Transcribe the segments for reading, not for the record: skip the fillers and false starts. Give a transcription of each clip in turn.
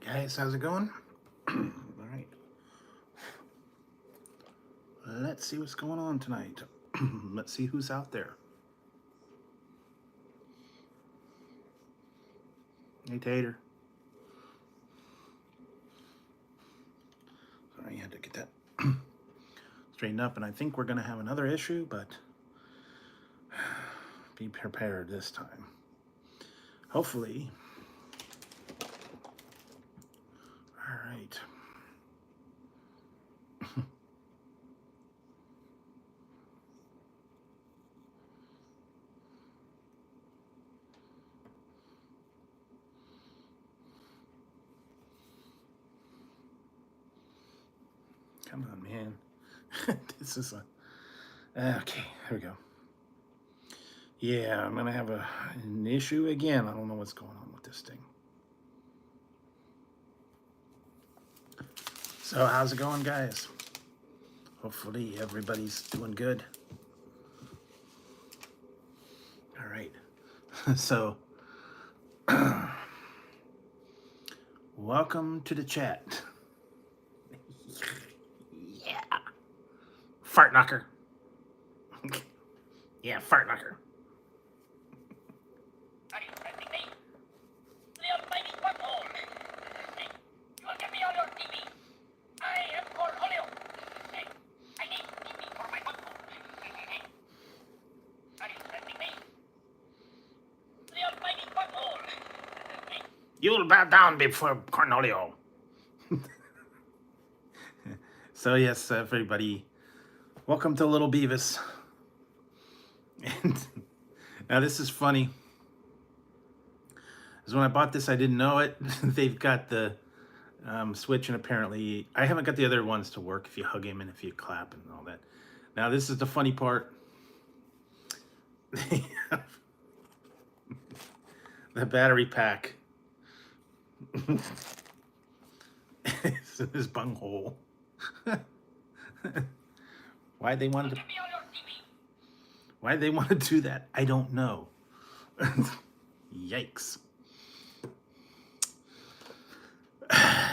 Guys, how's it going? All right. Let's see what's going on tonight. Let's see who's out there. Hey, Tater. Sorry, I had to get that straightened up, and I think we're going to have another issue, but be prepared this time. Hopefully. All right. Come on, man. This is a... Okay, here we go. Yeah, I'm going to have an issue again. I don't know what's going on with this thing. So, how's it going, guys? Hopefully, everybody's doing good. All right. So, welcome to the chat. Yeah. Fart knocker. Yeah, fart knocker. Are you threatening me? The almighty butthole! Hey, you will get me on your TV. I am Cornholio. Hey, I need TV for my butthole. Hey, are you threatening me? The almighty butthole! Hey. You'll bow down before Cornholio. So yes, everybody, welcome to Little Beavis. And now this is funny. Because when I bought this, I didn't know it. They've got the switch, and apparently I haven't got the other ones to work. If you hug him and if you clap and all that. Now this is the funny part. The battery pack. It's in his bunghole. Why they wanted to? Get me on your TV. Why they want to do that? I don't know. Yikes!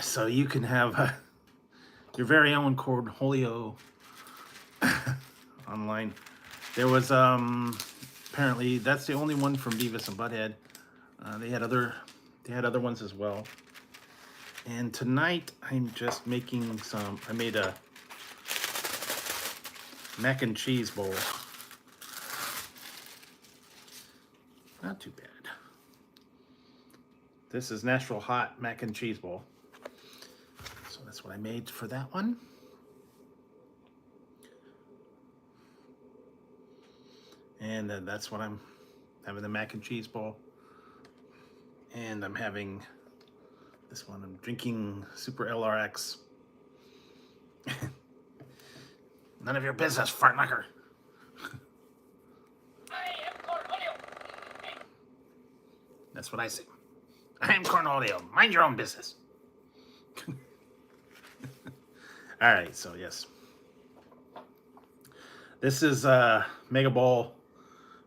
So you can have your very own Cornholio online. There was apparently that's the only one from Beavis and Butthead. They had other ones as well. And tonight I'm just making some. I made a mac and cheese bowl. Not too bad. This is natural hot mac and cheese bowl. So that's what I made for that one. And that's what I'm having, the mac and cheese bowl. And I'm having this one. I'm drinking Super LRX. None of your business, fart knocker. I am Cornholio. Hey. That's what I say. I am Cornholio. Mind your own business. All right, so yes. This is Mega Bowl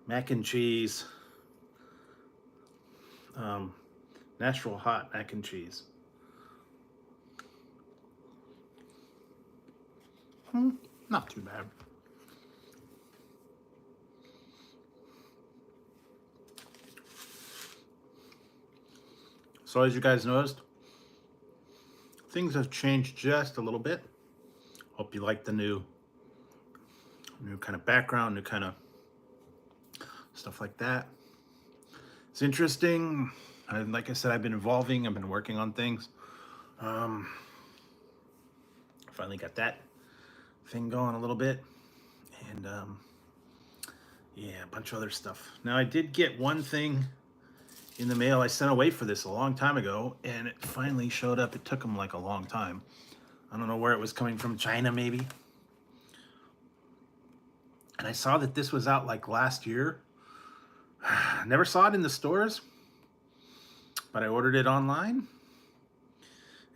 mac and cheese. Natural hot mac and cheese. Not too bad. So as you guys noticed, things have changed just a little bit. Hope you like the new kind of background, new kind of stuff like that. It's interesting. Like I said, I've been evolving. I've been working on things. Finally got that thing going a little bit. And yeah, a bunch of other stuff. Now I did get one thing in the mail. I sent away for this a long time ago, and it finally showed up. It took them like a long time. I don't know where it was coming from, China maybe. And I saw that this was out like last year. Never saw it in the stores, but I ordered it online.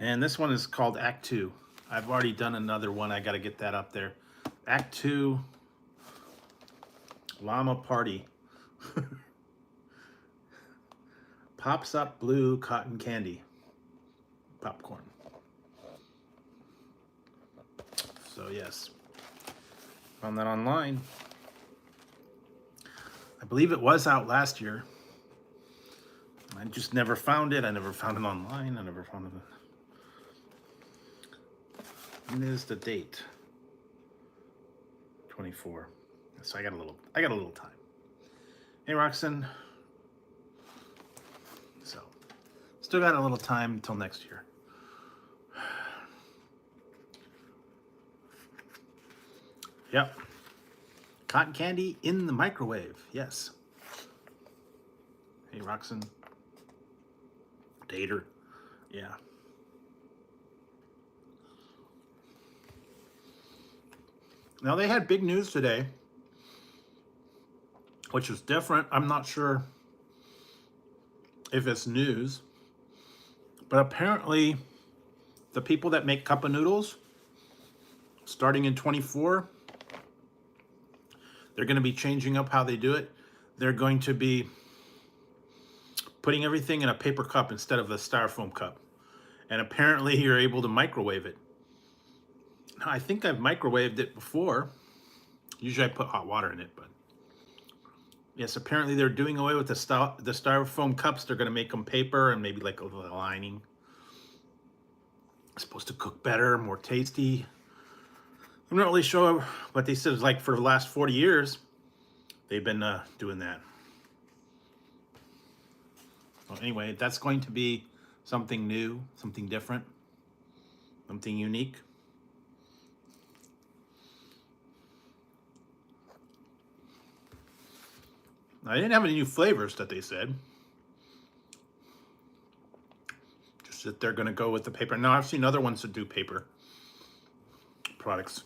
And this one is called Act 2. I've already done another one. I got to get that up there. Act 2 Llama Party. Pops Up Blue Cotton Candy. popcorn. So yes, found that online. I believe it was out last year. I just never found it. I never found it online. I never found it. When is the date? 24. So I got a little time. Hey, Roxanne. So, still got a little time until next year. Yep. Cotton candy in the microwave. Yes. Hey, Roxanne. Dater. Yeah. Now, they had big news today, which is different. I'm not sure if it's news, but apparently the people that make cup of noodles, starting in 24, they're going to be changing up how they do it. They're going to be putting everything in a paper cup instead of a styrofoam cup. And apparently you're able to microwave it. Now, I think I've microwaved it before. Usually I put hot water in it, but yes, apparently they're doing away with the styrofoam cups. They're going to make them paper and maybe like a little lining. It's supposed to cook better, more tasty. I'm not really sure what they said. Is like for the last 40 years, they've been doing that. Well, anyway, that's going to be something new, something different, something unique. I didn't have any new flavors that they said. Just that they're going to go with the paper. Now, I've seen other ones that do paper products.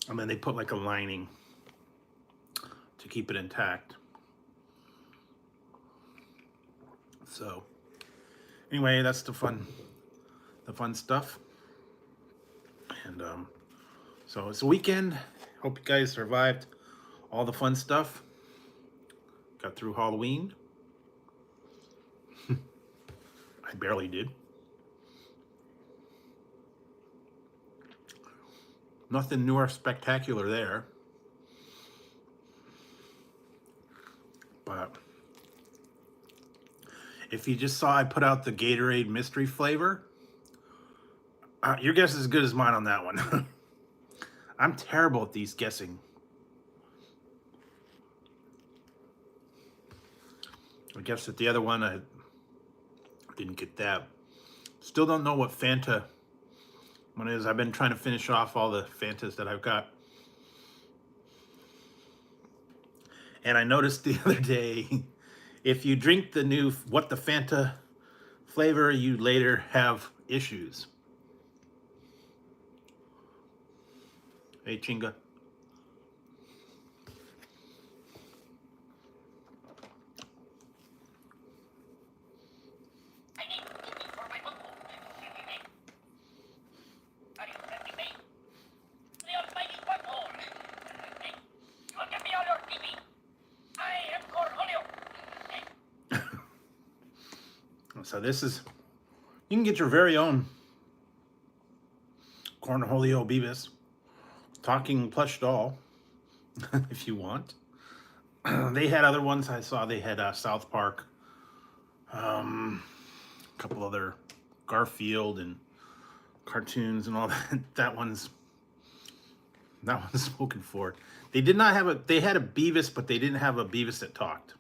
And then they put like a lining to keep it intact. So, anyway, that's the fun stuff. And so it's a weekend. Hope you guys survived all the fun stuff. Got through Halloween. I barely did. Nothing new or spectacular there. But if you just saw I put out the Gatorade mystery flavor, your guess is as good as mine on that one. I'm terrible at these guessing. I guess that the other one, I didn't get that. Still don't know what Fanta one is. I've been trying to finish off all the Fantas that I've got. And I noticed the other day, if you drink the new, what the Fanta flavor, you later have issues. Hey, Chinga. I need TV for my bunghole. Are you sending me? The almighty bunghole. You will give me all your TV. I am Cornholio. So this is, you can get your very own Cornholio Beavis talking plush doll if you want. They had other ones. I saw they had South Park, a couple other Garfield and cartoons and all that. That one's spoken for. They did not have they had a Beavis, but they didn't have a Beavis that talked.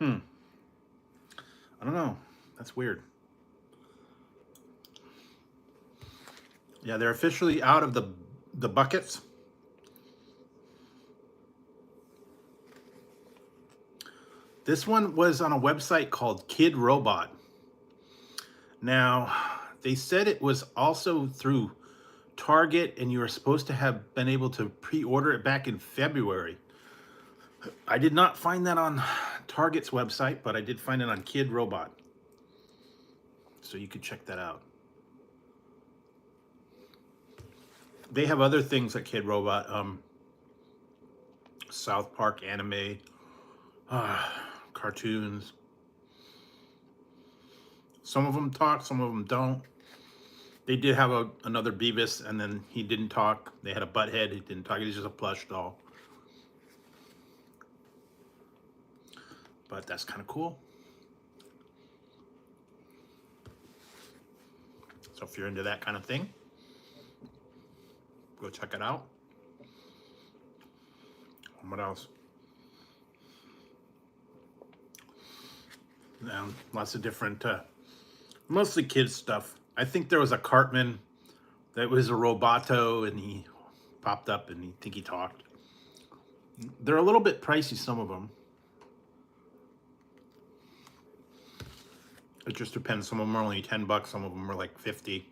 I don't know. That's weird. Yeah, they're officially out of the buckets. This one was on a website called Kid Robot. Now, they said it was also through Target, and you were supposed to have been able to pre-order it back in February. I did not find that on Target's website, but I did find it on Kid Robot. So you could check that out. They have other things at Kid Robot. South Park anime, cartoons. Some of them talk, some of them don't. They did have another Beavis, and then he didn't talk. They had a Butthead, he didn't talk. He was just a plush doll. But that's kind of cool. So if you're into that kind of thing, go check it out. What else? Lots of different, mostly kids stuff. I think there was a Cartman that was a Roboto, and he popped up, and I think he talked. They're a little bit pricey, some of them. It just depends. Some of them are only $10. Some of them are like 50.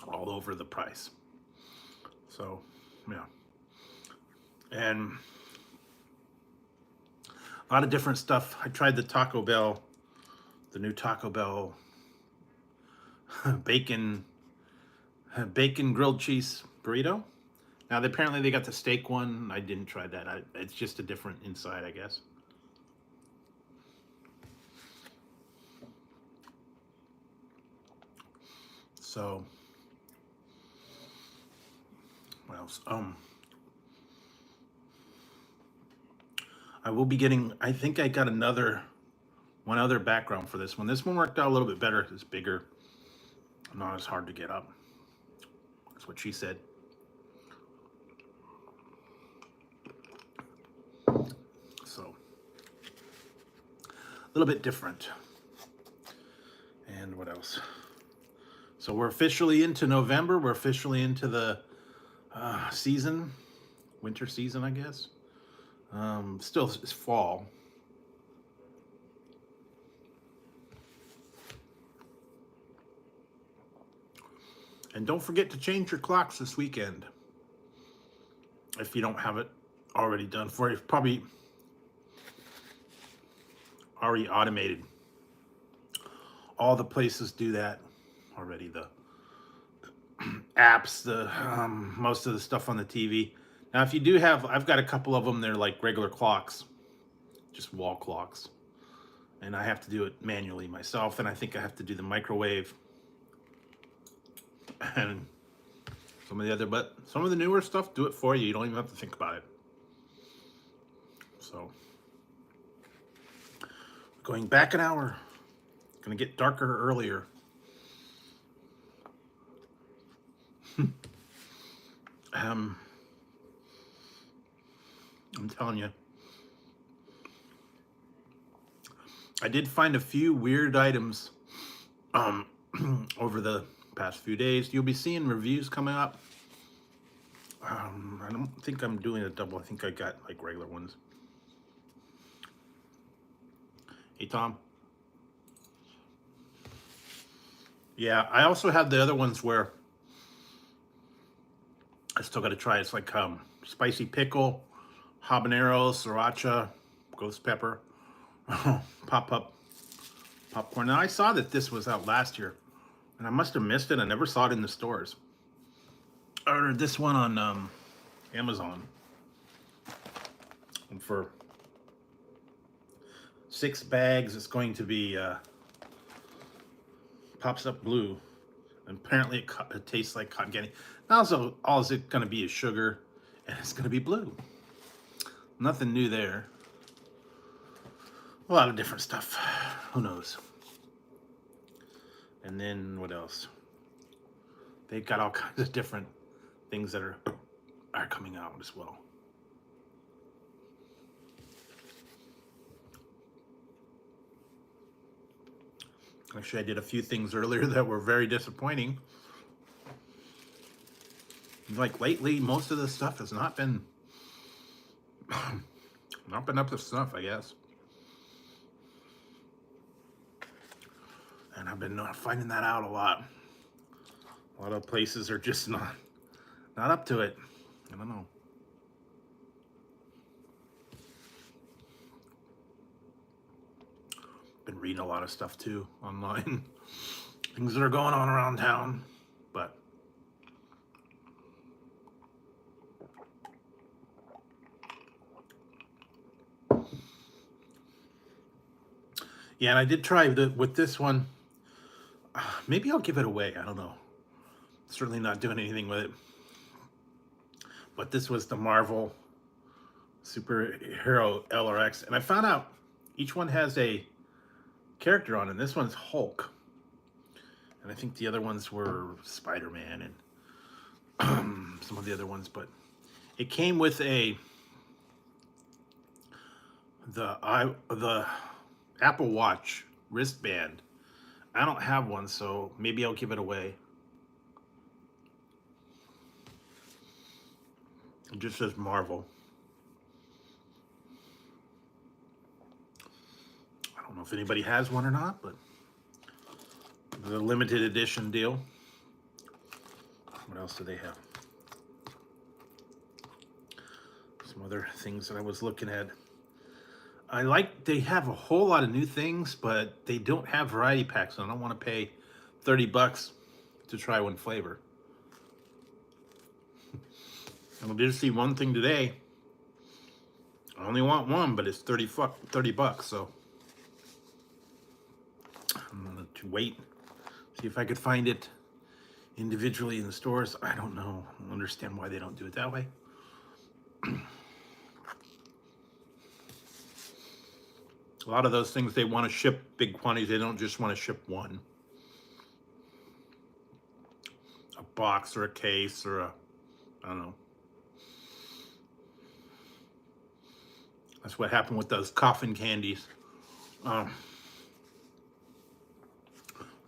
All over the price. So, yeah. And a lot of different stuff. I tried the Taco Bell, the new Taco Bell bacon grilled cheese burrito. Now, apparently they got the steak one. I didn't try that. It's just a different inside, I guess. So, what else? I will be getting, I think I got one other background for this one. This one worked out a little bit better. It's bigger, not as hard to get up. That's what she said. So, a little bit different. And what else? So we're officially into November. We're officially into the season, winter season, I guess. Still, it's fall. And don't forget to change your clocks this weekend. If you don't have it already done for you. It's probably already automated. All the places do that already. The apps, most of the stuff on the TV. Now, if you do have, I've got a couple of them. They're like regular clocks, just wall clocks, and I have to do it manually myself. And I think I have to do the microwave and some of the other, but some of the newer stuff do it for you. You don't even have to think about it. So, going back an hour. It's gonna get darker earlier. I'm telling you. I did find a few weird items over the past few days. You'll be seeing reviews coming up. I don't think I'm doing a double. I think I got like regular ones. Hey, Tom. Yeah, I also have the other ones where I still got to try. It's like spicy pickle, habanero, sriracha, ghost pepper, pop-up popcorn. Now, I saw that this was out last year, and I must have missed it. I never saw it in the stores. I ordered this one on Amazon. And for 6 bags, it's going to be pops up blue. And apparently it tastes like cotton candy. Now, so all is it going to be is sugar, and it's going to be blue. Nothing new there. A lot of different stuff. Who knows? And then what else? They've got all kinds of different things that are coming out as well. Actually, I did a few things earlier that were very disappointing. Like lately, most of the stuff has not been up to snuff, I guess. And I've been finding that out a lot. A lot of places are just not up to it. I don't know. Been reading a lot of stuff too online. Things that are going on around town. But Yeah, and I did try with this one. Maybe I'll give it away. I don't know. Certainly not doing anything with it. But this was the Marvel Superhero LRX. And I found out each one has a character on it. And this one's Hulk. And I think the other ones were Spider-Man and some of the other ones. But it came with the Apple Watch wristband. I don't have one, so maybe I'll give it away. It just says Marvel. I don't know if anybody has one or not, but the limited edition deal. What else do they have? Some other things that I was looking at. They have a whole lot of new things, but they don't have variety packs. So I don't want to pay $30 to try one flavor. And I did see one thing today. I only want one, but it's 30 bucks. So I'm gonna wait, see if I could find it individually in the stores. I don't know. I don't understand why they don't do it that way. A lot of those things, they want to ship big quantities. They don't just want to ship one. A box or a case or I don't know. That's what happened with those coffin candies. When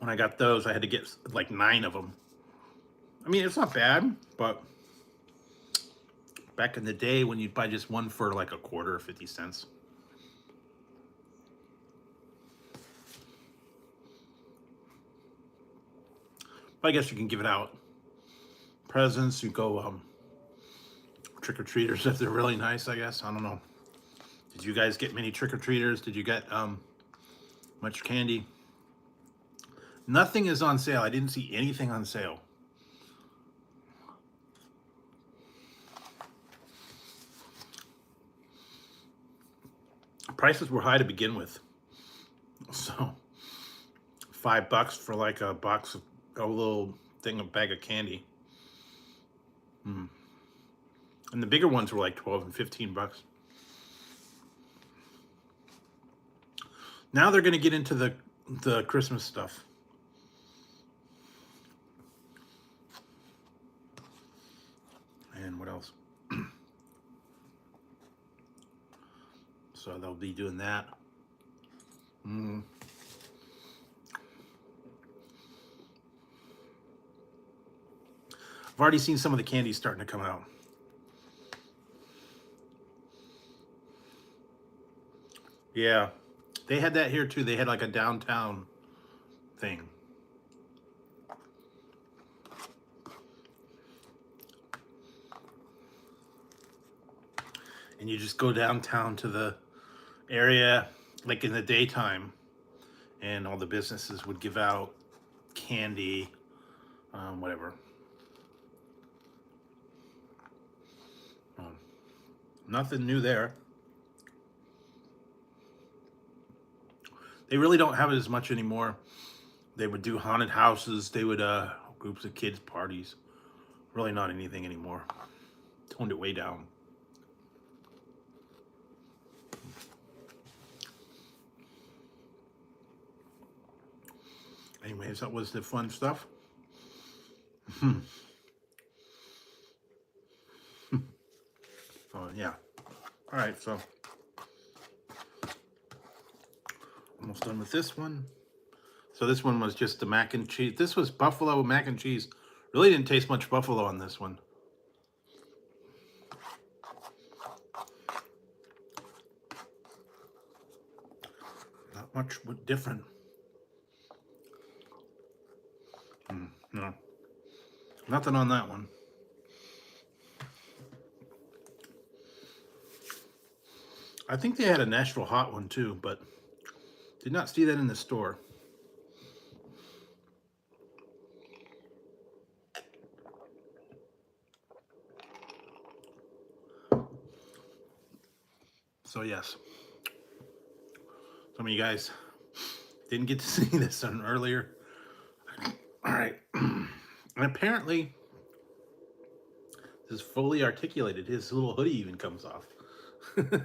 I got those, I had to get like 9 of them. I mean, it's not bad, but back in the day when you'd buy just one for like a quarter or 50 cents. But I guess you can give it out. Presents, you go trick-or-treaters if they're really nice, I guess. I don't know. Did you guys get many trick-or-treaters? Did you get much candy? Nothing is on sale. I didn't see anything on sale. Prices were high to begin with. So $5 for like a box of a little thing, a bag of candy. And the bigger ones were like 12 and 15 bucks. Now they're going to get into the Christmas stuff. And what else? So they'll be doing that. I've already seen some of the candies starting to come out. Yeah, they had that here too. They had like a downtown thing. And you just go downtown to the area like in the daytime, and all the businesses would give out candy, whatever. Nothing new there. They really don't have it as much anymore. They would do haunted houses. They would groups of kids parties. Really not anything anymore. Toned it way down. Anyways, that was the fun stuff. Yeah. All right, so almost done with this one. So this one was just the mac and cheese. This was buffalo mac and cheese. Really didn't taste much buffalo on this one. Not much different. No. Nothing on that one. I think they had a Nashville hot one too, but did not see that in the store. So yes, some of you guys Didn't get to see this one earlier. All right. And apparently, this is fully articulated. His little hoodie even comes off. So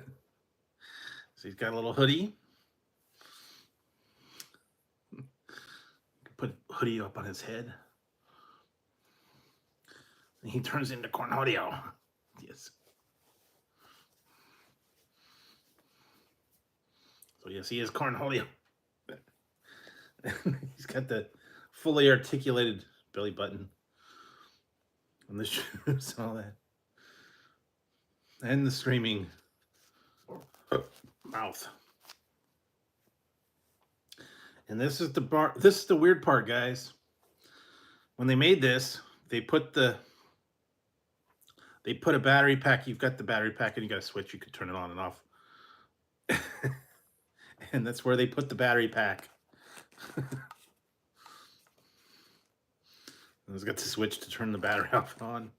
he's got a little hoodie. Put hoodie up on his head. And he turns into Cornholio. Yes. So yes, he is Cornholio. He's got the fully articulated belly button and the shoes and all that. And the streaming mouth. And this is the weird part, guys. When they made this, they put a battery pack. You've got the battery pack and you got a switch. You could turn it on and off. And that's where they put the battery pack. And it's got the switch to turn the battery off and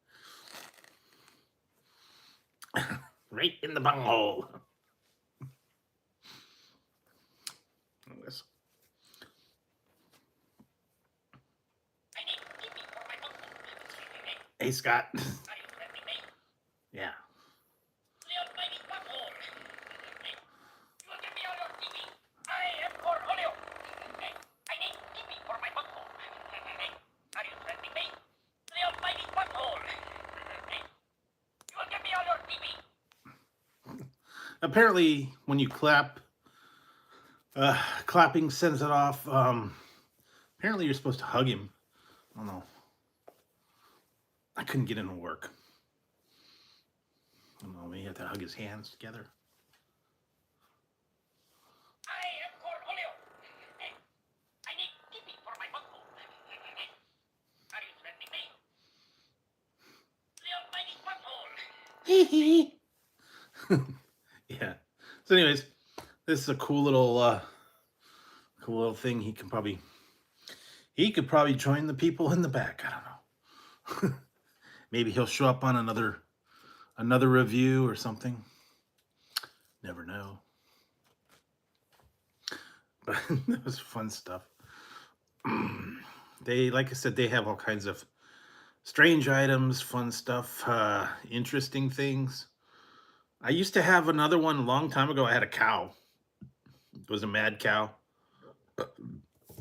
on. Right in the bunghole. Hey, Scott. Yeah. Apparently, when you clap, clapping sends it off. Apparently, you're supposed to hug him. I don't know. I couldn't get him to work. I don't know. Maybe you have to hug his hands together. I am Cornholio. I need TP for my bunghole. Are you threatening me? The almighty bunghole. Yeah. So, anyways, this is a cool little thing. He could probably join the people in the back. I don't know. Maybe he'll show up on another review or something. Never know. But that was fun stuff. Like I said, they have all kinds of strange items, fun stuff, interesting things. I used to have another one a long time ago. I had a cow. It was a mad cow.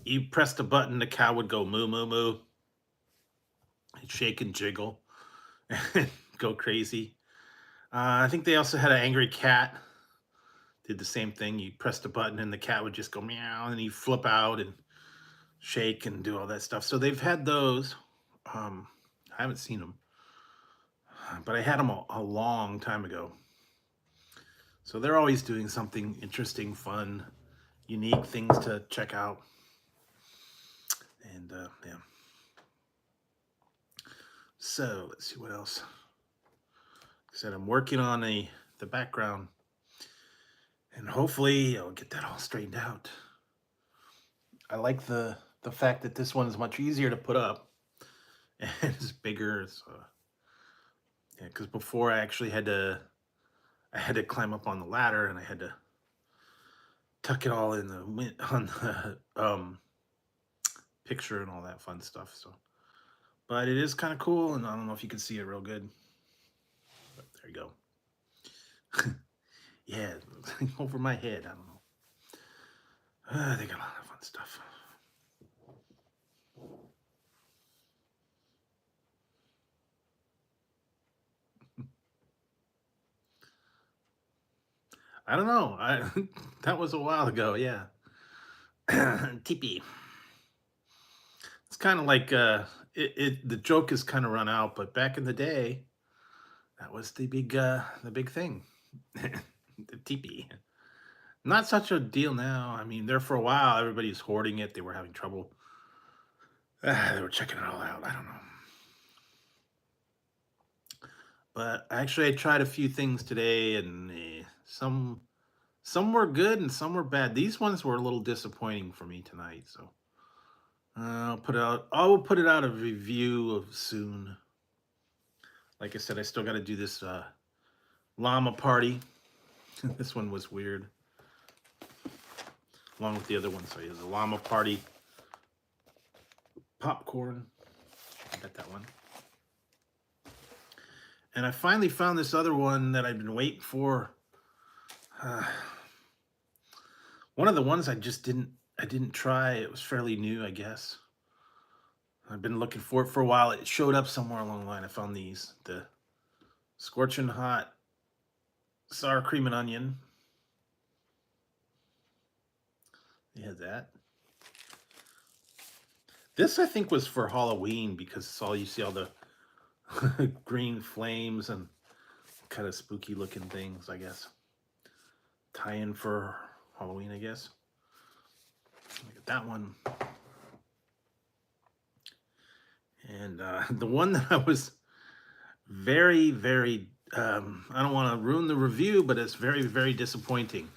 You pressed a button, the cow would go moo, moo, moo. It'd shake and jiggle and go crazy. I think they also had an angry cat. Did the same thing. You pressed a button and the cat would just go meow, and he'd flip out and shake and do all that stuff. So they've had those. I haven't seen them, but I had them a long time ago. So they're always doing something interesting, fun, unique things to check out. And yeah. So let's see what else. Like I said, I'm working on the background, and hopefully I'll get that all straightened out. I like the fact that this one is much easier to put up, and it's bigger. It's yeah, because before I actually had to climb up on the ladder, and I had to tuck it all in on the picture and all that fun stuff. So, but it is kind of cool, and I don't know if you can see it real good. But there you go. Yeah, over my head. I don't know. They got a lot of fun stuff. I don't know. That was a while ago. Yeah. TP. It's kind of like the joke is kind of run out, but back in the day, that was the big thing. The TP. Not such a deal now. I mean, there for a while, everybody's hoarding it. They were having trouble. They were checking it all out. I don't know. But actually, I tried a few things today, and some were good and some were bad. These ones were a little disappointing for me tonight. So I will put it out a review of soon. Like I said, I still got to do this llama party. This one was weird. along with the other one. So he has a llama party popcorn. I got that one. And I finally found this other one that I've been waiting for. One of the ones I didn't try. It was fairly new, I guess. I've been looking for it for a while. It showed up somewhere along the line. I found these. The Scorching Hot Sour Cream and Onion. They had that. This, I think, was for Halloween because it's all you see all the green flames and kind of spooky looking things, I guess. Tie-in for Halloween, I guess. Look at that one. And the one that I was very, very, I don't want to ruin the review, but it's very, very disappointing.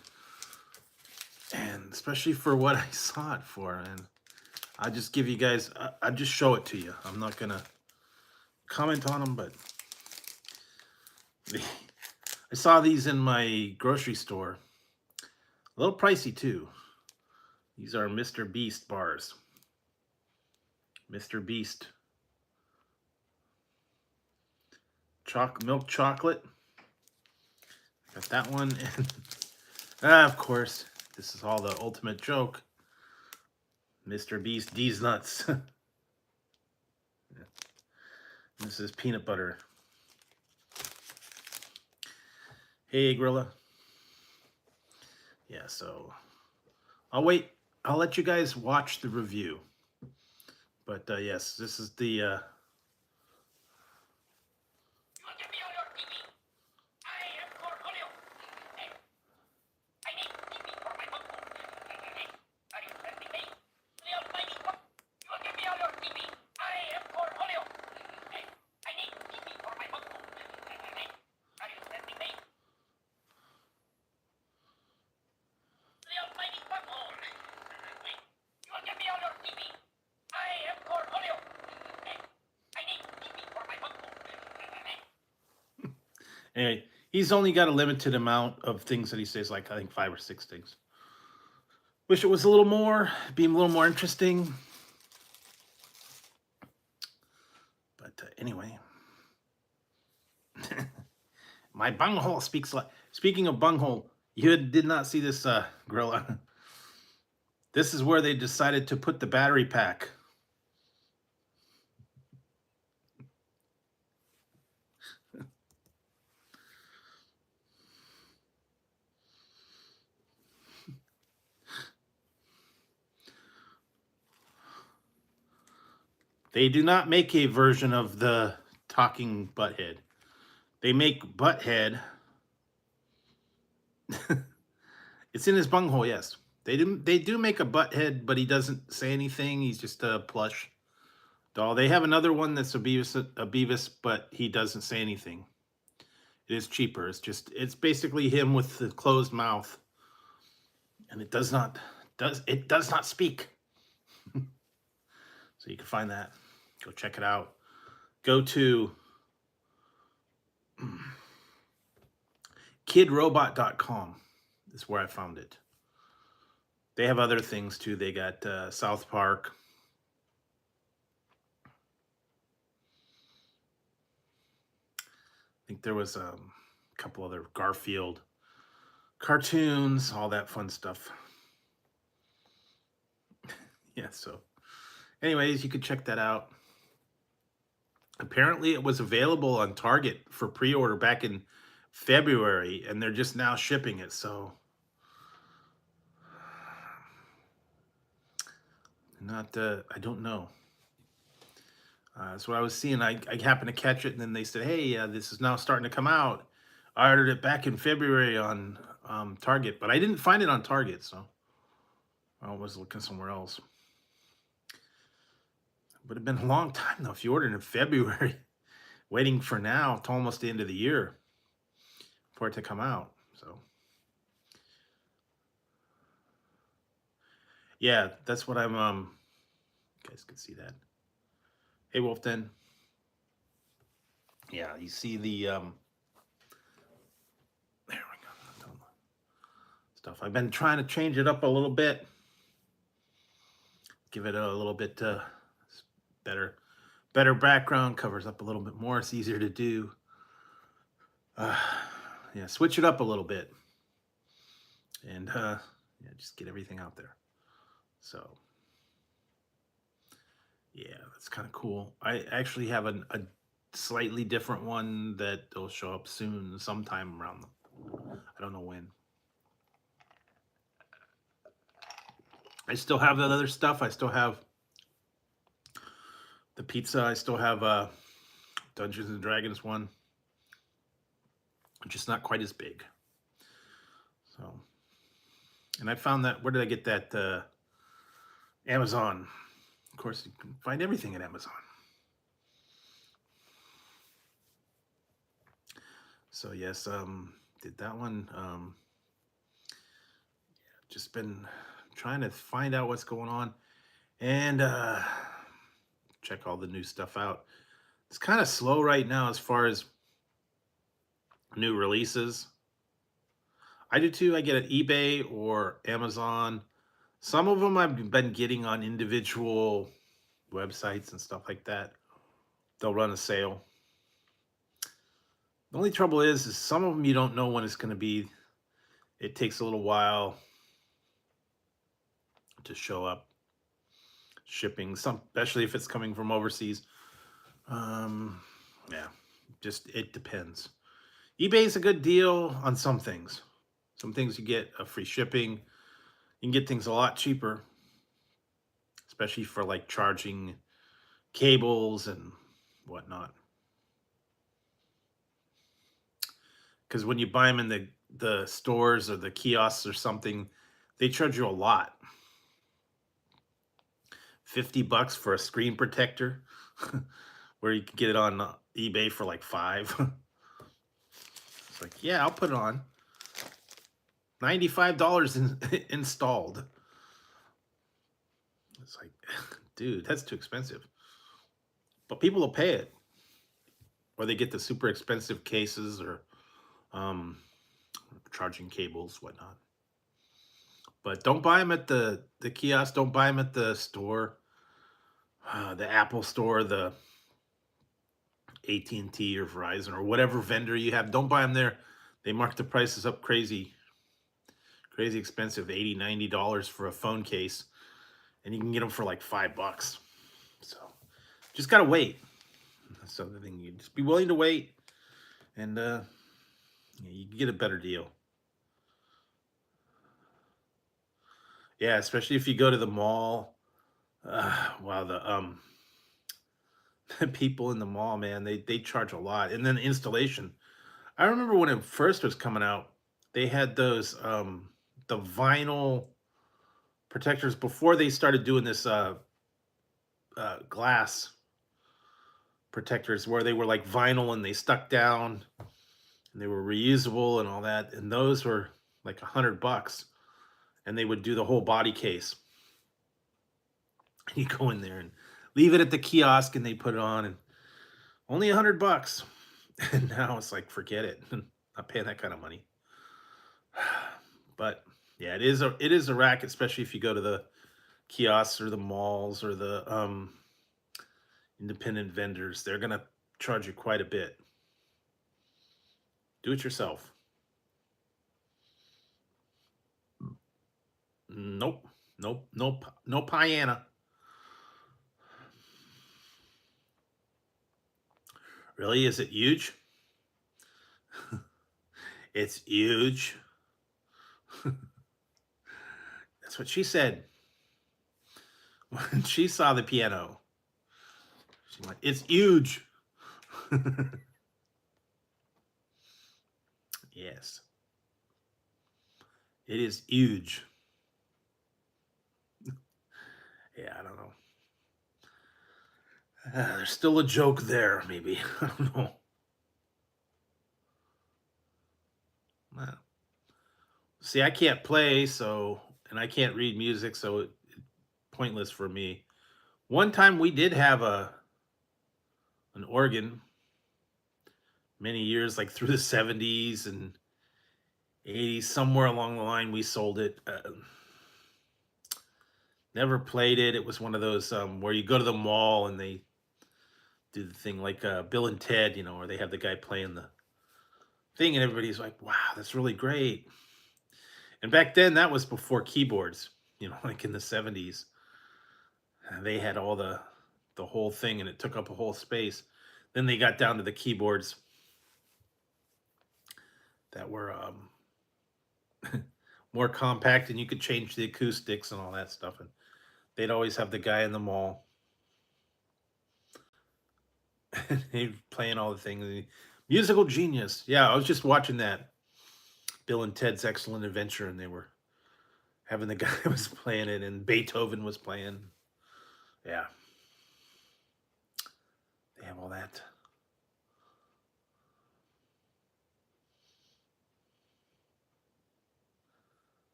And especially for what I saw it for. And I'll just give you guys, I'll just show it to you. I'm not going to comment on them, but I saw these in my grocery store. A little pricey too. These are Mr. Beast bars. Mr. Beast. Milk chocolate. Got that one. And of course, this is all the ultimate joke. Mr. Beast D's Nuts. This is peanut butter. Hey, Grilla. Yeah, so I'll wait. I'll let you guys watch the review. But yes, this is the You will get me on your TV. I am for Julio. Hey, I need TV for my bunghole. Are you sending me? The almighty fuck. You will get me on your TV. I am for Julio. Hey, I need TV for my bunghole. Are you sending me? The almighty bunghole. You will get me on your TV. I am for Julio. Hey, I need TV for my bunghole. anyway, he's only got a limited amount of things that he says, like I think 5 or 6 things. Wish it was a little more, be a little more interesting. But anyway, my bunghole speaks like. Speaking of bunghole, you did not see this, Gorilla. This is where they decided to put the battery pack. They do not make a version of the talking butthead. They make butthead. It's in his bunghole, yes. They do make a butthead, but he doesn't say anything. He's just a plush doll. They have another one that's a Beavis, but he doesn't say anything. It is cheaper. It's basically him with the closed mouth. And it does not speak. So you can find that. Go check it out. Go to kidrobot.com is where I found it. They have other things too. They got South Park. I think there was a couple other Garfield cartoons, all that fun stuff. Yeah, so anyways, you could check that out. Apparently it was available on Target for pre-order back in February, and they're just now shipping it, so not I don't know. That's what I was seeing. I happened to catch it, and then they said, hey, this is now starting to come out. I ordered it back in February on Target, but I didn't find it on Target, so I was looking somewhere else. Would have been a long time though if you ordered in February, waiting for now to almost the end of the year for it to come out. So yeah, that's what I'm you guys can see that. Hey Wolfden. Yeah, you see the there we go. stuff. I've been trying to change it up a little bit, give it a little bit better background, covers up a little bit more. It's easier to do. Yeah, switch it up a little bit, and yeah, just get everything out there. So yeah, that's kind of cool. I actually have a slightly different one that will show up soon, sometime around I don't know when. I still have that other stuff. I still have the pizza. I still have Dungeons and Dragons one, just not quite as big. So, and I found that, where did I get that? Amazon. Of course, you can find everything at Amazon. So yes, did that one. Just been trying to find out what's going on, and check all the new stuff out. It's kind of slow right now as far as new releases. I do too. I get at eBay or Amazon. Some of them I've been getting on individual websites and stuff like that. They'll run a sale. The only trouble is some of them you don't know when it's going to be. It takes a little while to show up. Shipping, especially if it's coming from overseas. Yeah, just it depends. eBay is a good deal on some things. Some things you get a free shipping. You can get things a lot cheaper, especially for like charging cables and whatnot. Because when you buy them in the stores or the kiosks or something, they charge you a lot. $50 for a screen protector, where you can get it on eBay for like $5. It's like, yeah, I'll put it on. $95 installed. It's like, dude, that's too expensive. But people will pay it. Or they get the super expensive cases or charging cables, whatnot. But don't buy them at the kiosk. Don't buy them at the store. The Apple store, the AT&T or Verizon or whatever vendor you have. Don't buy them there. They mark the prices up crazy expensive, $80, $90 for a phone case, and you can get them for like $5. So just gotta wait. That's the other thing. You just be willing to wait, and you can get a better deal. Yeah, especially if you go to the mall. Wow, the people in the mall, man, they charge a lot, and then installation. I remember when it first was coming out, they had those the vinyl protectors before they started doing this glass protectors, where they were like vinyl and they stuck down and they were reusable and all that. And those were like $100, and they would do the whole body case. And you go in there and leave it at the kiosk, and they put it on, and only $100. And now it's like, forget it. Not paying that kind of money. But yeah, it is a racket, especially if you go to the kiosks or the malls or the independent vendors. They're gonna charge you quite a bit. Do it yourself. Nope. No piano. Really? Is it huge? It's huge. That's what she said when she saw the piano. She's like, it's huge. Yes. It is huge. Yeah, I don't know. There's still a joke there, maybe. I don't know. Well, see, I can't play, and I can't read music, so it's pointless for me. One time we did have an organ, many years, like through the 70s and 80s, somewhere along the line, we sold it. Never played it. It was one of those where you go to the mall and they do the thing like Bill and Ted, you know, where they have the guy playing the thing and everybody's like, wow, that's really great. And back then, that was before keyboards, you know, like in the 70s. They had all the whole thing and it took up a whole space. Then they got down to the keyboards that were more compact and you could change the acoustics and all that stuff. And they'd always have the guy in the mall. He's playing all the things. Musical genius. Yeah, I was just watching that Bill and Ted's Excellent Adventure, and they were having the guy was playing it, and Beethoven was playing. Yeah, they have all that.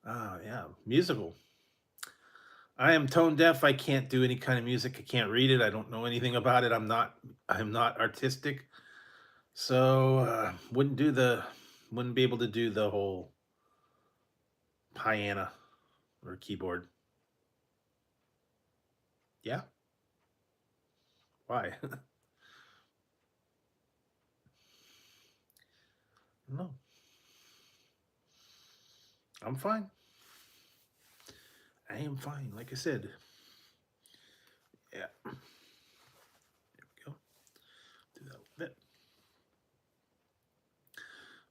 Oh yeah, musical. I am tone deaf. I can't do any kind of music. I can't read it. I don't know anything about it. I'm not artistic. So wouldn't be able to do the whole piano or keyboard. Yeah. Why? No. I'm fine. I am fine. Like I said. Yeah. There we go. Do that a little bit.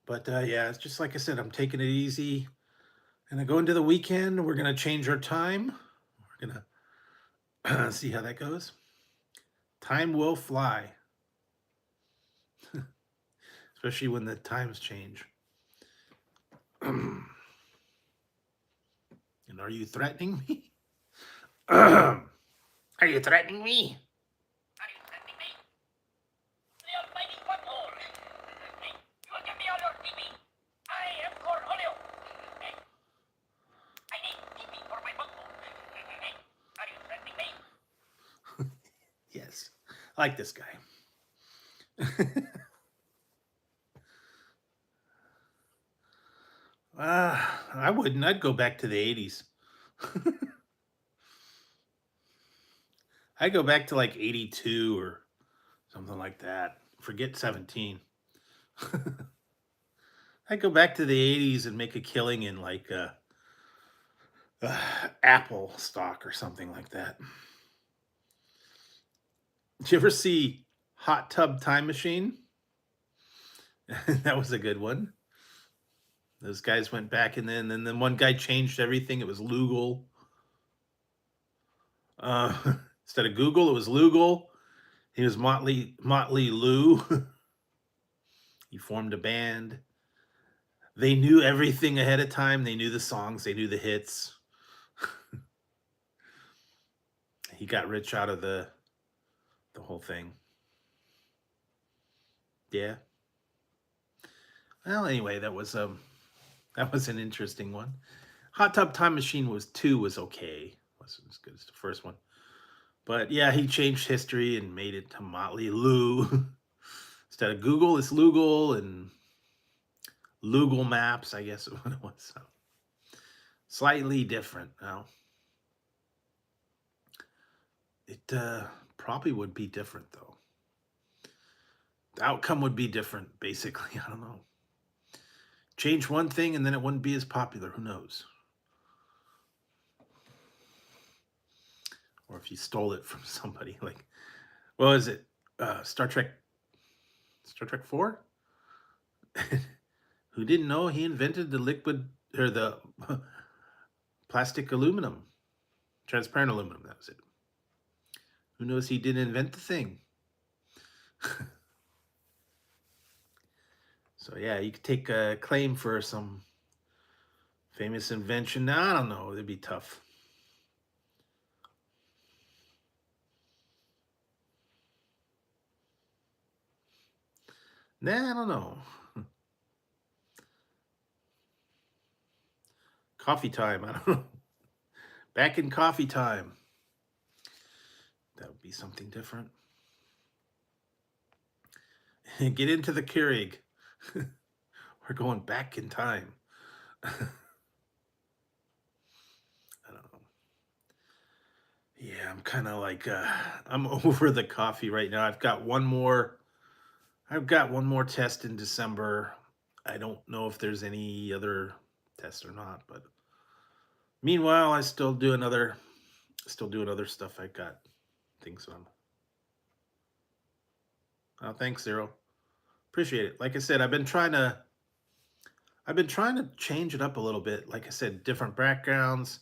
But yeah, it's just like I said, I'm taking it easy. And I go into the weekend. We're gonna change our time. We're gonna see how that goes. Time will fly. Especially when the times change. And are you threatening me? Are you threatening me? Are you threatening me? The almighty butthole! Hey, you will give me all your TV. I am Cornholio. Hey, I need TV for my butthole. Hey, are you threatening me? Yes. I like this guy. I wouldn't. I'd go back to the 80s. I'd go back to like 82 or something like that. Forget 17. I'd go back to the 80s and make a killing in like Apple stock or something like that. Did you ever see Hot Tub Time Machine? That was a good one. Those guys went back and then one guy changed everything. It was Lugal. Uh, instead of Google, it was Lugal. He was Motley Lou. He formed a band. They knew everything ahead of time. They knew the songs. They knew the hits. He got rich out of the whole thing. Yeah. Well, anyway, that was an interesting one. Hot Tub Time Machine was okay. Wasn't as good as the first one. But yeah, he changed history and made it to Motley Lou. Instead of Google, it's Lugal and Lugal Maps, I guess what it was. So slightly different now. It probably would be different though. The outcome would be different, basically. I don't know. Change one thing and then it wouldn't be as popular. Who knows? Or if you stole it from somebody, like, what was it? Star Trek 4? Who didn't know he invented the liquid or the plastic aluminum, transparent aluminum? That was it. Who knows he didn't invent the thing? So yeah, you could take a claim for some famous invention. Now, I don't know. It'd be tough. Nah, I don't know. Coffee time. I don't know. Back in coffee time. That would be something different. Get into the Keurig. We're going back in time. I don't know. Yeah, I'm kind of like I'm over the coffee right now. I've got one more test in December. I don't know if there's any other tests or not, but meanwhile, I still doing other stuff. I got things on. Oh, thanks, Zero. Appreciate it. Like I said, I've been trying to change it up a little bit. Like I said, different backgrounds,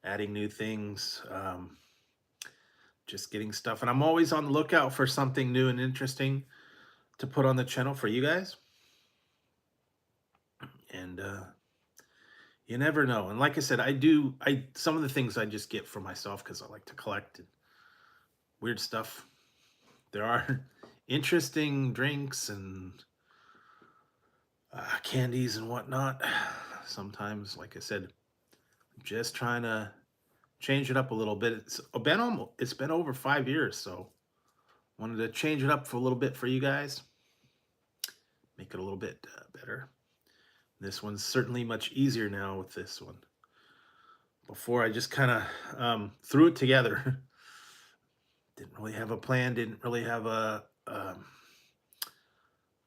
adding new things, just getting stuff. And I'm always on the lookout for something new and interesting to put on the channel for you guys. And you never know. And like I said, I some of the things I just get for myself because I like to collect and weird stuff. There are interesting drinks and candies and whatnot. Sometimes, like I said, just trying to change it up a little bit. It's been over 5 years, so wanted to change it up for a little bit for you guys, make it a little bit better. This one's certainly much easier now with this one. Before I just kind of threw it together. Didn't really have a plan. Didn't really have a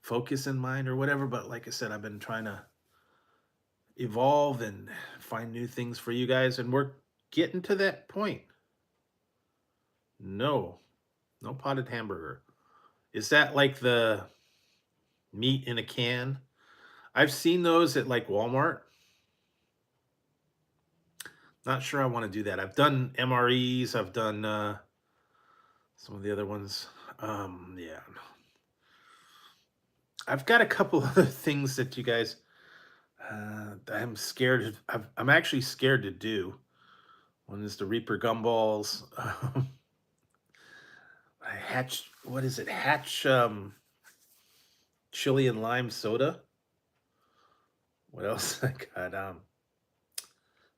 focus in mind or whatever. But like I said, I've been trying to evolve and find new things for you guys, and we're getting to that point. No, no potted hamburger. Is that like the meat in a can? I've seen those at like Walmart. Not sure I want to do that. I've done MREs. I've done some of the other ones. Yeah. I've got a couple other things that you guys. I'm scared. I'm actually scared to do. One is the Reaper gumballs. Hatch. What is it? Hatch chili and lime soda. What else I got?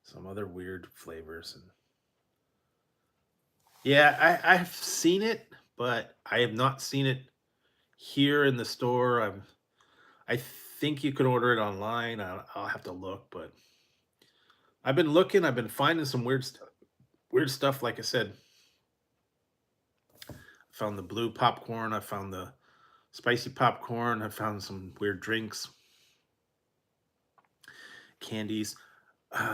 Some other weird flavors and yeah, I've seen it, but I have not seen it here in the store. I think you can order it online. I'll have to look, but I've been looking. I've been finding some weird stuff. Like I said, I found the blue popcorn. I found the spicy popcorn. I found some weird drinks, candies.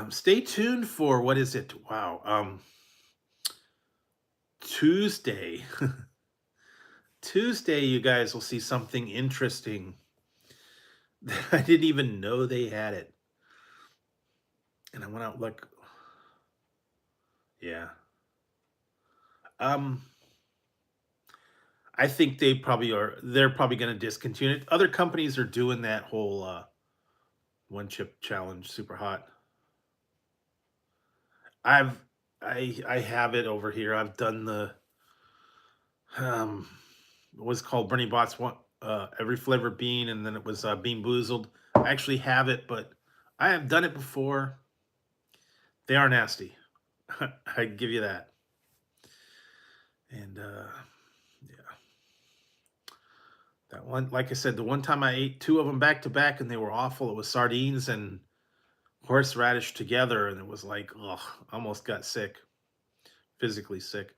Stay tuned for what is it? Wow. Tuesday. Tuesday, you guys will see something interesting that I didn't even know they had it. And I went out like, yeah. Um, I think they probably are. They're probably going to discontinue it. Other companies are doing that whole one chip challenge, super hot. I've I have it over here. I've done the um, what was it called Bernie Bott's one every flavor bean, and then it was Bean Boozled. I actually have it, but I have done it before. They are nasty. I give you that. And yeah, that one, like I said, the one time I ate two of them back to back and they were awful. It was sardines and horseradish together, and it was like, ugh, almost got sick, physically sick.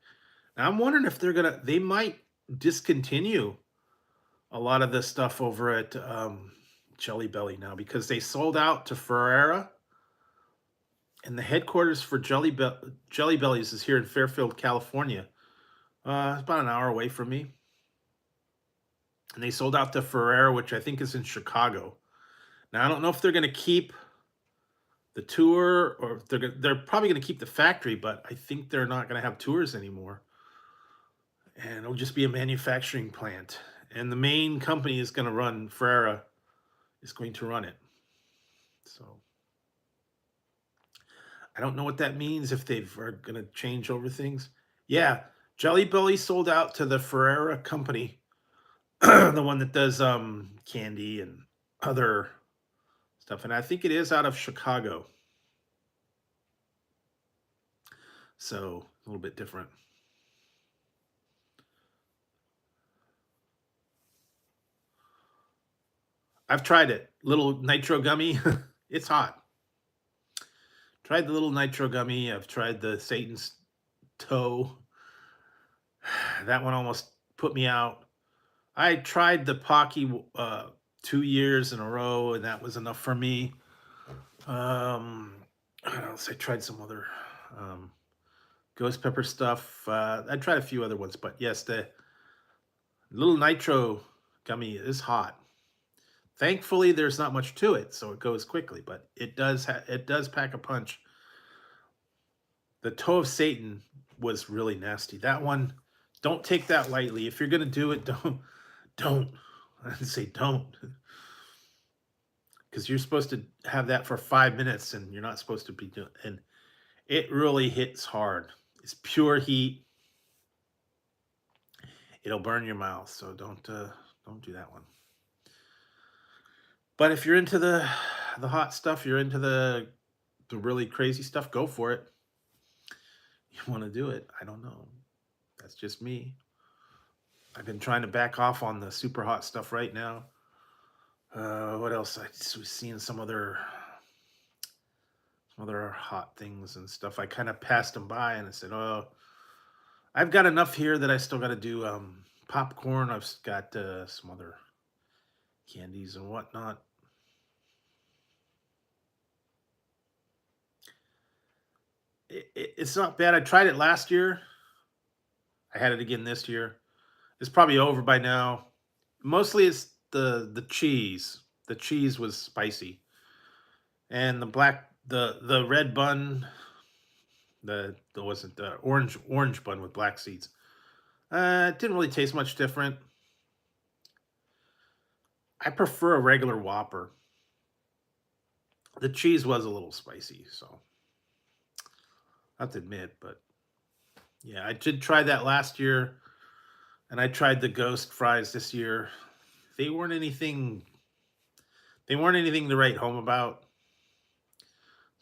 Now I'm wondering if they might discontinue a lot of this stuff over at Jelly Belly now because they sold out to Ferrera, and the headquarters for Jelly Bellies is here in Fairfield, California. It's about an hour away from me. And they sold out to Ferrera, which I think is in Chicago. Now I don't know if they're going to keep the tour or if they're probably going to keep the factory, but I think they're not going to have tours anymore. And it'll just be a manufacturing plant. And the main company is going to run Ferrera is going to run it. So I don't know what that means if are going to change over things. Yeah, Jelly Belly sold out to the Ferrera company, the one that does candy and other stuff, and I think it is out of Chicago. So a little bit different. I've tried it. Little nitro gummy. It's hot. Tried the little nitro gummy. I've tried the Satan's toe. That one almost put me out. I tried the Pocky 2 years in a row, and that was enough for me. What else? I tried some other um, ghost pepper stuff. I tried a few other ones, but yes, the little nitro gummy is hot. Thankfully, there's not much to it, so it goes quickly, but it does pack a punch. The toe of Satan was really nasty. That one, don't take that lightly. If you're gonna do it, don't. I say don't, because you're supposed to have that for 5 minutes, and you're not supposed to be doing. And it really hits hard. It's pure heat. It'll burn your mouth, so don't do that one. But if you're into the hot stuff, you're into the really crazy stuff, go for it. You want to do it? I don't know. That's just me. I've been trying to back off on the super hot stuff right now. What else? I was seeing some other hot things and stuff. I kind of passed them by and I said, "Oh, I've got enough here that I still got to do popcorn. I've got some other candies and whatnot." It's not bad. I tried it last year. I had it again this year. It's probably over by now. Mostly it's the cheese. The cheese was spicy, and the red bun, the wasn't the orange bun with black seeds. It didn't really taste much different. I prefer a regular Whopper. The cheese was a little spicy, so I have to admit, but yeah, I did try that last year, and I tried the ghost fries this year. They weren't anything. They weren't anything to write home about.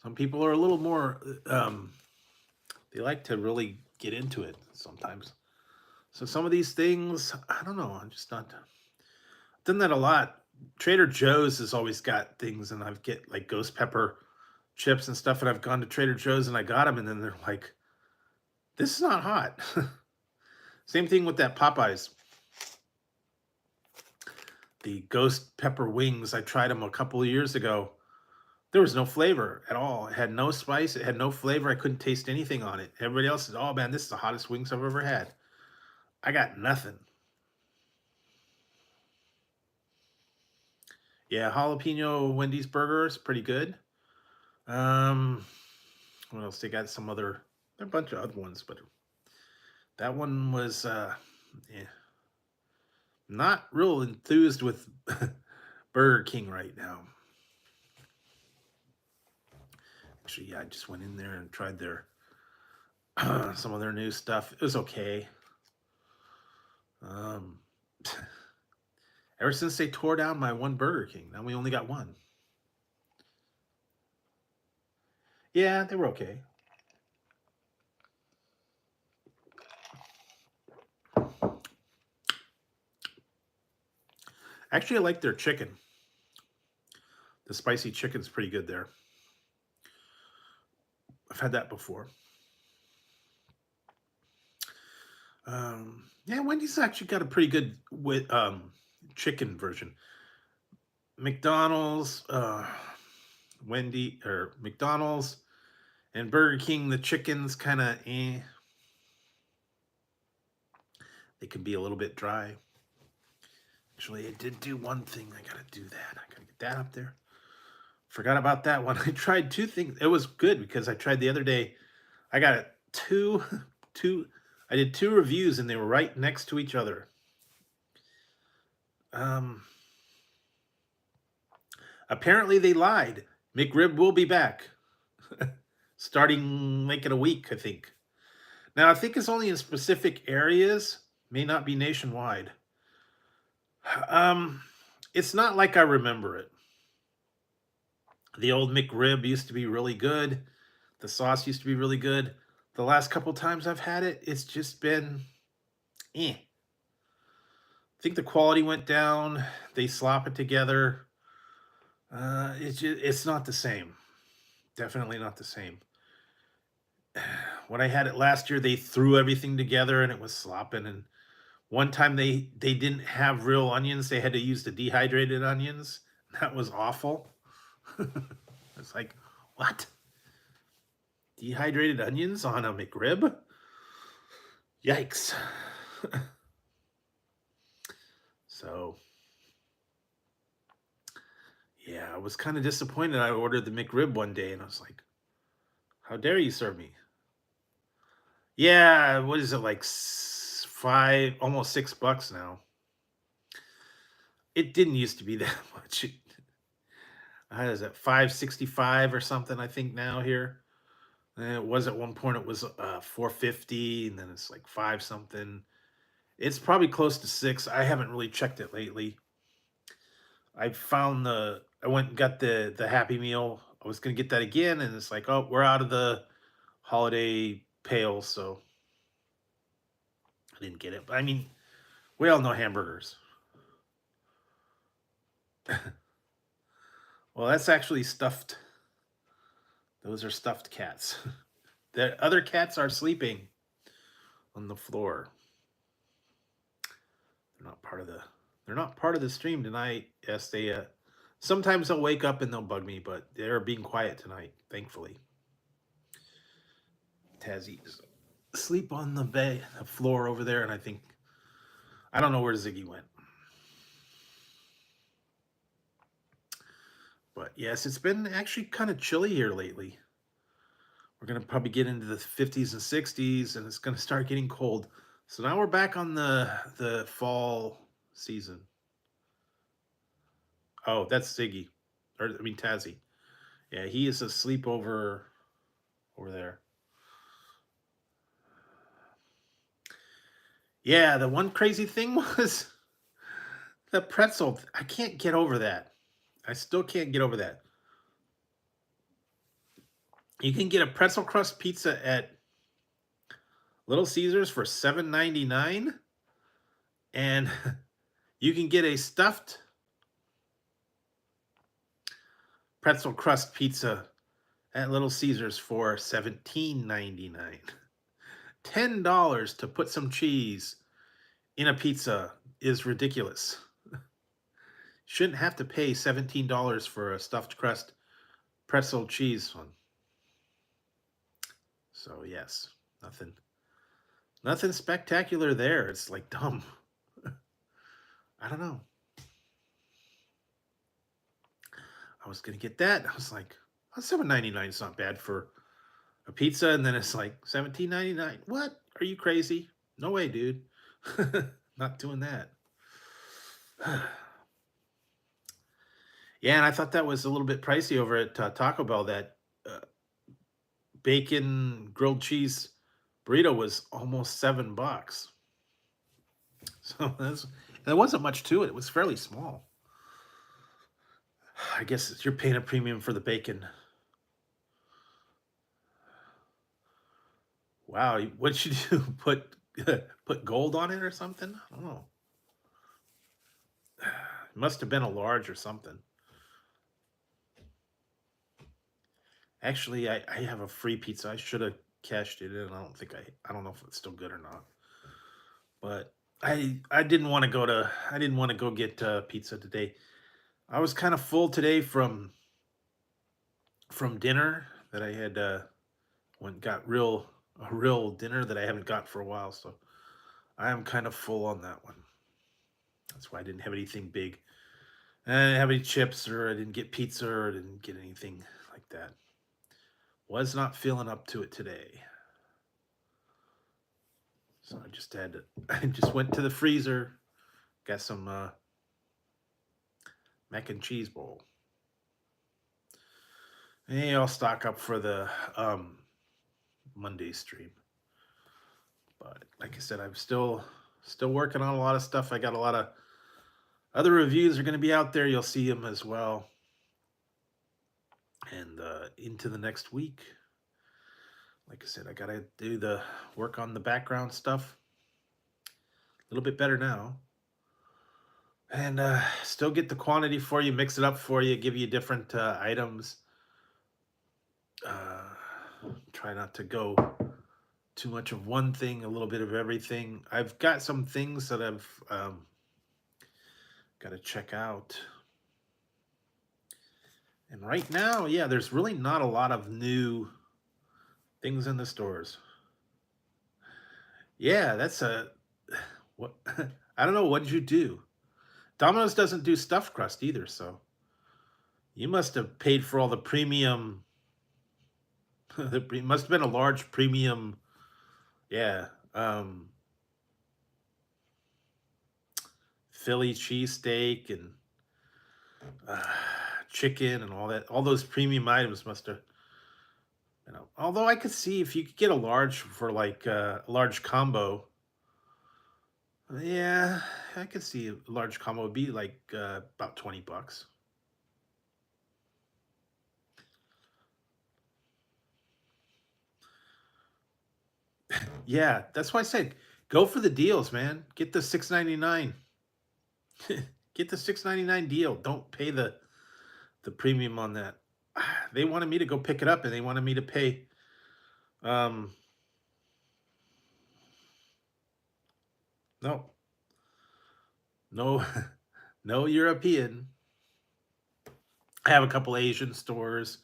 Some people are a little more. They like to really get into it sometimes. So some of these things, I don't know. I'm just not. I've done that a lot. Trader Joe's has always got things, and I've get like ghost pepper chips and stuff, and I've gone to Trader Joe's and I got them, and then they're like, "This is not hot." Same thing with that Popeyes. The ghost pepper wings. I tried them a couple of years ago. There was no flavor at all. It had no spice. It had no flavor. I couldn't taste anything on it. Everybody else said, "Oh man, this is the hottest wings I've ever had." I got nothing. Yeah, jalapeno Wendy's burger is pretty good. Um, what else? They got some other, a bunch of other ones, but that one was, yeah, not real enthused with Burger King right now. Actually, yeah, I just went in there and tried their some of their new stuff. It was okay. Um, ever since they tore down my one Burger King, now we only got one. Yeah, they were okay. Actually, I like their chicken. The spicy chicken's pretty good there. I've had that before. Yeah, Wendy's actually got a pretty good with chicken version. McDonald's, McDonald's and Burger King, the chicken's kind of eh. They can be a little bit dry. Actually, I did do one thing. I gotta do that. I gotta get that up there. Forgot about that one. I tried two things. It was good because I tried the other day. I got it two. I did two reviews and they were right next to each other. Apparently they lied. McRib will be back, starting like in a week, I think. Now I think it's only in specific areas. May not be nationwide. It's not like I remember it. The old McRib used to be really good. The sauce used to be really good. The last couple times I've had it, it's just been eh. I think the quality went down. They slop it together. It's not the same. Definitely not the same. When I had it last year, they threw everything together and it was slopping. And one time they didn't have real onions; they had to use the dehydrated onions. That was awful. It's like, what? Dehydrated onions on a McRib? Yikes. So, yeah, I was kind of disappointed. I ordered the McRib one day and I was like, how dare you serve me? Yeah, what is it, like five, almost $6 now? It didn't used to be that much. How is it, 5.65 or something? I think now here. And it was at one point. It was 4.50, and then it's like five something. It's probably close to six. I haven't really checked it lately. I found the. I went and got the Happy Meal. I was gonna get that again, and it's like, oh, we're out of the holiday pail, so I didn't get it. But I mean, we all know hamburgers. Well, that's actually stuffed. Those are stuffed cats. The other cats are sleeping on the floor. They're not part of the. They're not part of the stream tonight. Yes, they. Sometimes they'll wake up and they'll bug me, but they're being quiet tonight, thankfully. Tazzie's asleep on the floor over there, and I don't know where Ziggy went. But yes, it's been actually kind of chilly here lately. We're gonna probably get into the 50s and 60s, and it's gonna start getting cold. So now we're back on the fall season. Oh, that's Ziggy, or I mean Tazzy. Yeah, he is asleep over there. Yeah, the one crazy thing was the pretzel. I can't get over that. I still can't get over that. You can get a pretzel crust pizza at Little Caesars for $7.99, and you can get a stuffed pretzel crust pizza at Little Caesars for $17.99. $10 to put some cheese in a pizza is ridiculous. Shouldn't have to pay $17 for a stuffed crust pretzel cheese one. So yes, nothing spectacular there. It's like dumb. I don't know. I was gonna get that. I was like, oh, $7.99 is not bad for a pizza, and then it's like $17.99. What? Are you crazy? No way, dude. Not doing that. Yeah, and I thought that was a little bit pricey over at Taco Bell. That uh, bacon grilled cheese burrito was almost $7. So there wasn't much to it. It was fairly small. I guess you're paying a premium for the bacon. Wow, what'd you do? Put gold on it or something? I don't know. It must have been a large or something. Actually, I have a free pizza. I should have cashed it in. I don't know if it's still good or not. But I didn't want to go get pizza today. I was kind of full today from dinner that I had went got a real dinner that I haven't got for a while. So I am kind of full on that one. That's why I didn't have anything big. I didn't have any chips, or I didn't get pizza, or I didn't get anything like that. Was not feeling up to it today. So I just went to the freezer, got some mac and cheese bowl. And I'll stock up for the Monday stream. But like I said, I'm still working on a lot of stuff. I got a lot of other reviews are going to be out there. You'll see them as well. And into the next week, like I said, I got to do the work on the background stuff a little bit better now. And still get the quantity for you, mix it up for you, give you different items. Try not to go too much of one thing, a little bit of everything. I've got some things that I've got to check out. And right now, yeah, there's really not a lot of new things in the stores. Yeah, that's a what I don't know. What did you do? Domino's doesn't do stuffed crust either, so you must have paid for all the premium. It must have been a large premium. Yeah, Philly cheesesteak and uh, chicken and all that. All those premium items must have. Although I could see if you could get a large for like a large combo. Yeah, I could see a large combo would be like about $20. Yeah, that's why I said go for the deals, man. Get the 6.99. Get the 6.99 deal. Don't pay the premium on that. They wanted me to go pick it up, and they wanted me to pay. Um, no, no, no European. I have a couple Asian stores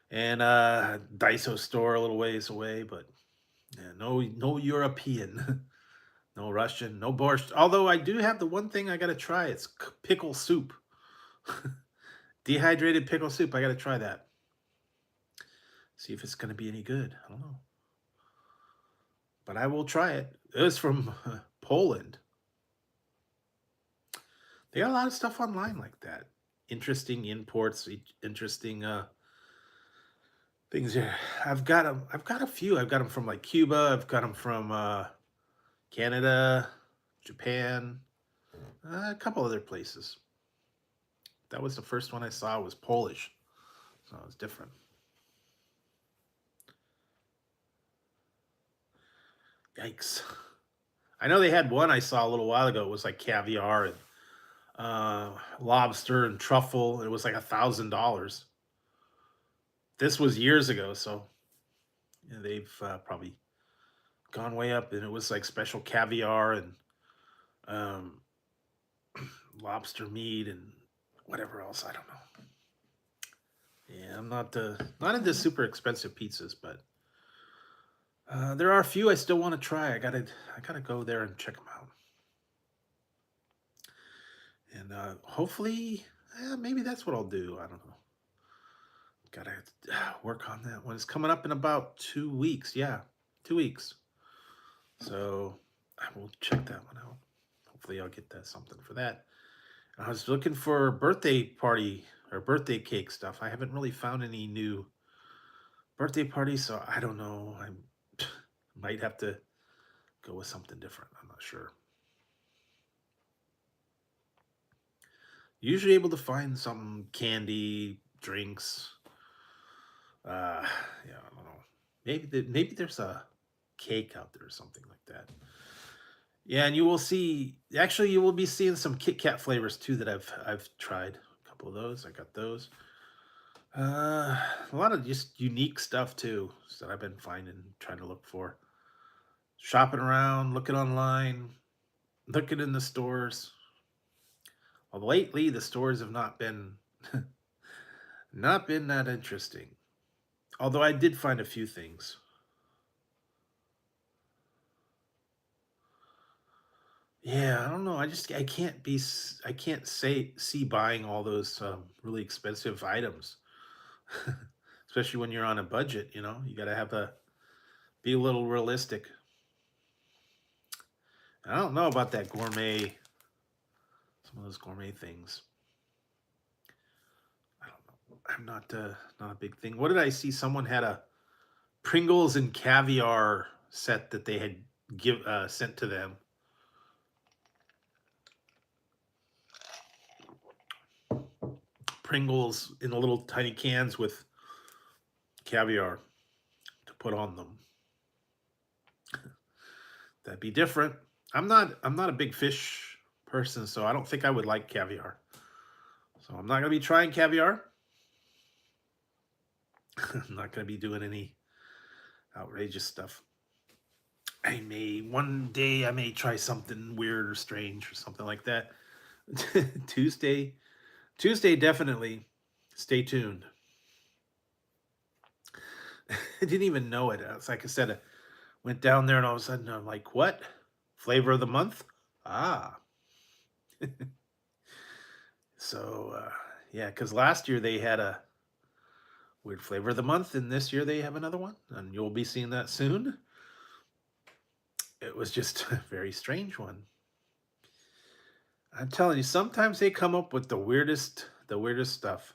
and Daiso store a little ways away, but yeah, no European, no Russian, no borscht. Although I do have the one thing I got to try. It's pickle soup, dehydrated pickle soup. I got to try that. See if it's going to be any good. I don't know, but I will try it. It was from Poland. They got a lot of stuff online like that. Interesting imports, interesting things here. I've got them. I've got a few. I've got them from like Cuba. I've got them from Canada, Japan, a couple other places. That was the first one I saw was Polish, so it was different. Yikes! I know they had one I saw a little while ago. It was like caviar and lobster and truffle. It was like $1,000. This was years ago, so yeah, they've probably gone way up. And it was like special caviar and um, lobster meat and whatever else. I don't know. Yeah, I'm not into super expensive pizzas, but there are a few I still want to try. I gotta go there and check them out. And hopefully, maybe that's what I'll do. I don't know. Gotta work on that one. It's coming up in about 2 weeks. Yeah, 2 weeks. So I will check that one out. Hopefully, I'll get that something for that. I was looking for birthday party or birthday cake stuff. I haven't really found any new birthday parties, so I don't know. I might have to go with something different. I'm not sure. Usually able to find some candy, drinks. Yeah, I don't know. Maybe there's a cake out there or something like that. Yeah, and you will see. Actually, you will be seeing some Kit Kat flavors too that I've tried. A couple of those. I got those. A lot of just unique stuff too that I've been finding, trying to look for. Shopping around, looking online, looking in the stores. Well, lately the stores have not been not been that interesting. Although I did find a few things. Yeah, I don't know. I can't say see buying all those really expensive items, especially when you're on a budget. You got to have a be a little realistic. I don't know about that gourmet, some of those gourmet things. I don't know. I'm not a big thing. What did I see? Someone had a Pringles and caviar set that they had give sent to them. Pringles in the little tiny cans with caviar to put on them. That'd be different. I'm not a big fish person, so I don't think I would like caviar. So I'm not gonna be trying caviar. I'm not gonna be doing any outrageous stuff. One day I may try something weird or strange or something like that. Tuesday, definitely. Stay tuned. I didn't even know it. It's like I said, I went down there and all of a sudden I'm like, what? Flavor of the month? Ah. So, yeah, because last year they had a weird flavor of the month, and this year they have another one, and you'll be seeing that soon. It was just a very strange one. I'm telling you, sometimes they come up with the weirdest stuff.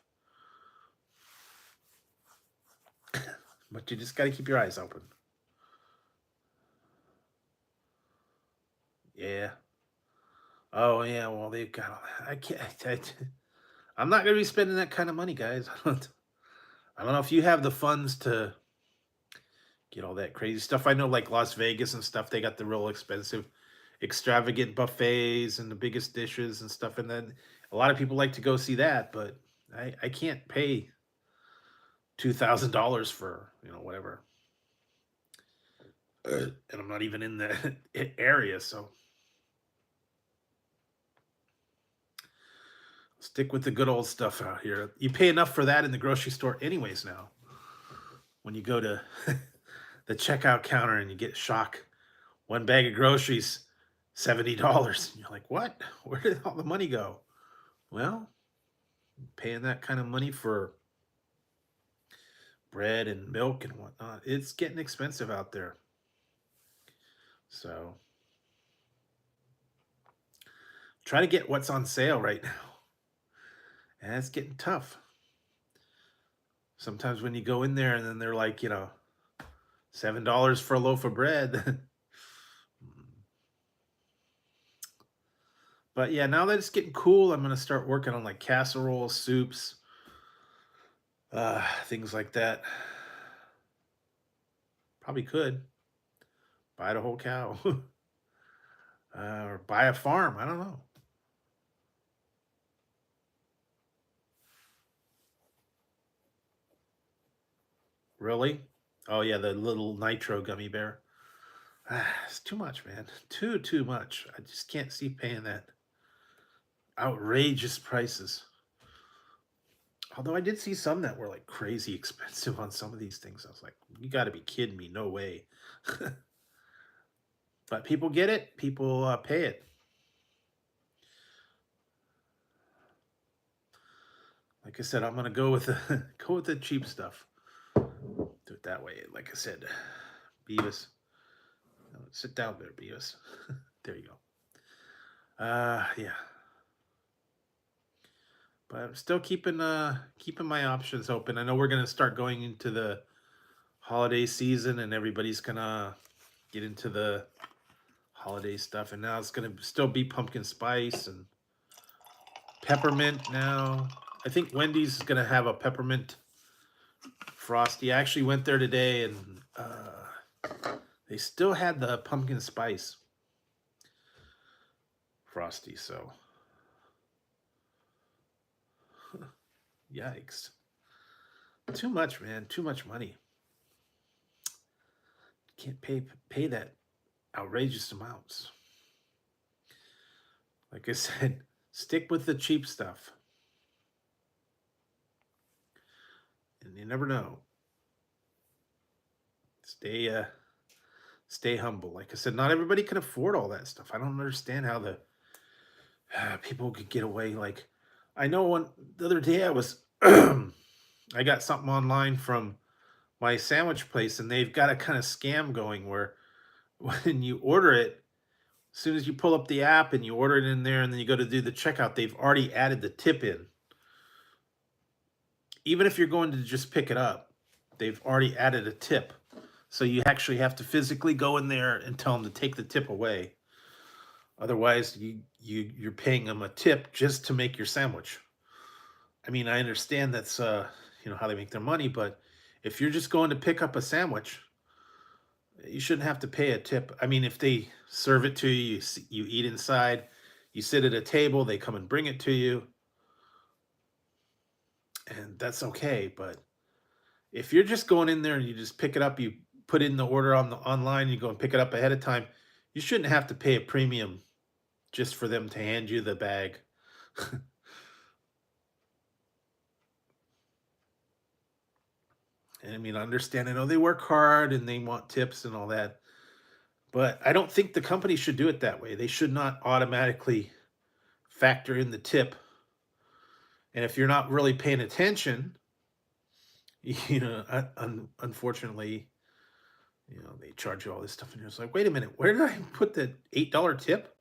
But you just got to keep your eyes open. Yeah. Oh yeah. Well, they've got. I can't. I'm not going to be spending that kind of money, guys. I don't know if you have the funds to get all that crazy stuff. I know, like Las Vegas and stuff, they got the real expensive, extravagant buffets and the biggest dishes and stuff. And then a lot of people like to go see that, but I can't pay $2,000 for whatever, and I'm not even in the area, so stick with the good old stuff out here. You pay enough for that in the grocery store, anyways. Now, when you go to the checkout counter and you get shock, one bag of groceries, $70, and you're like, what? Where did all the money go? Well, paying that kind of money for bread and milk and whatnot, it's getting expensive out there. So try to get what's on sale right now. And it's getting tough. Sometimes when you go in there and then they're like, $7 for a loaf of bread. But yeah, now that it's getting cool, I'm gonna start working on like casseroles, soups, things like that. Probably could buy the whole cow, or buy a farm. I don't know. Really? Oh yeah, the little nitro gummy bear. It's too much, man. Too much. I just can't see paying that outrageous prices. Although I did see some that were like crazy expensive on some of these things. I was like, you got to be kidding me. No way. But people get it. People pay it. Like I said, I'm gonna go with the go with the cheap stuff. Do it that way. Like I said, Beavis. Sit down there, Beavis. There you go. Yeah. But I'm still keeping my options open. I know we're gonna start going into the holiday season, and everybody's gonna get into the holiday stuff. And now it's gonna still be pumpkin spice and peppermint. Now I think Wendy's is gonna have a peppermint frosty. I actually went there today, and they still had the pumpkin spice frosty. So, yikes! Too much, man. Too much money. Can't pay that outrageous amounts. Like I said, stick with the cheap stuff. And you never know. Stay humble. Like I said, not everybody can afford all that stuff. I don't understand how the people could get away. Like, I know the other day I was I got something online from my sandwich place, and they've got a kind of scam going where when you order it, as soon as you pull up the app and you order it in there and then you go to do the checkout, they've already added the tip in. Even if you're going to just pick it up, they've already added a tip. So you actually have to physically go in there and tell them to take the tip away. Otherwise, you're paying them a tip just to make your sandwich. I mean, I understand that's how they make their money, but if you're just going to pick up a sandwich, you shouldn't have to pay a tip. I mean, if they serve it to you, you eat inside, you sit at a table, they come and bring it to you, and that's okay. But if you're just going in there and you just pick it up, you put in the order on the online, you go and pick it up ahead of time, you shouldn't have to pay a premium just for them to hand you the bag. And I mean, I understand, I know they work hard and they want tips and all that, but I don't think the company should do it that way. They should not automatically factor in the tip. And if you're not really paying attention, unfortunately, they charge you all this stuff, and you're just like, wait a minute, where did I put the $8 tip?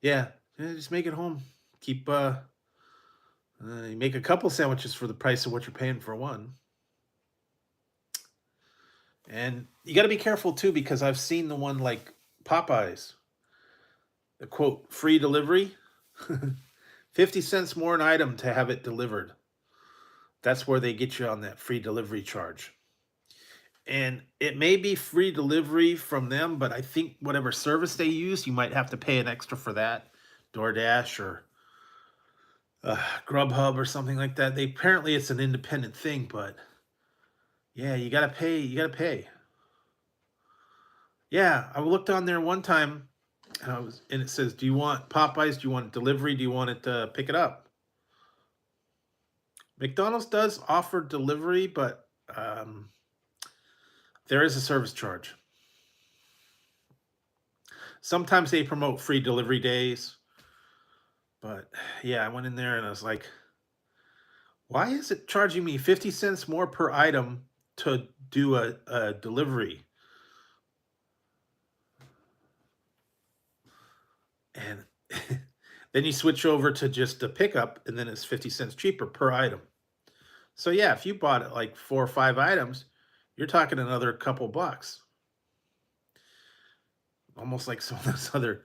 Yeah, just make it home. Keep you make a couple sandwiches for the price of what you're paying for one. And you got to be careful too, because I've seen the one like Popeyes, the quote free delivery, 50 cents more an item to have it delivered. That's where they get you on that free delivery charge. And it may be free delivery from them, but I think whatever service they use, you might have to pay an extra for that. DoorDash or Grubhub or something like that. Apparently it's an independent thing, but yeah, you gotta pay. You gotta pay. Yeah, I looked on there one time, and it says, "Do you want Popeyes? Do you want delivery? Do you want it to pick it up?" McDonald's does offer delivery, but there is a service charge. Sometimes they promote free delivery days, but yeah, I went in there and I was like, why is it charging me 50 cents more per item to do a delivery? And then you switch over to just a pickup, and then it's 50 cents cheaper per item. So yeah, if you bought it like 4 or 5 items, you're talking another couple bucks. Almost like some of those other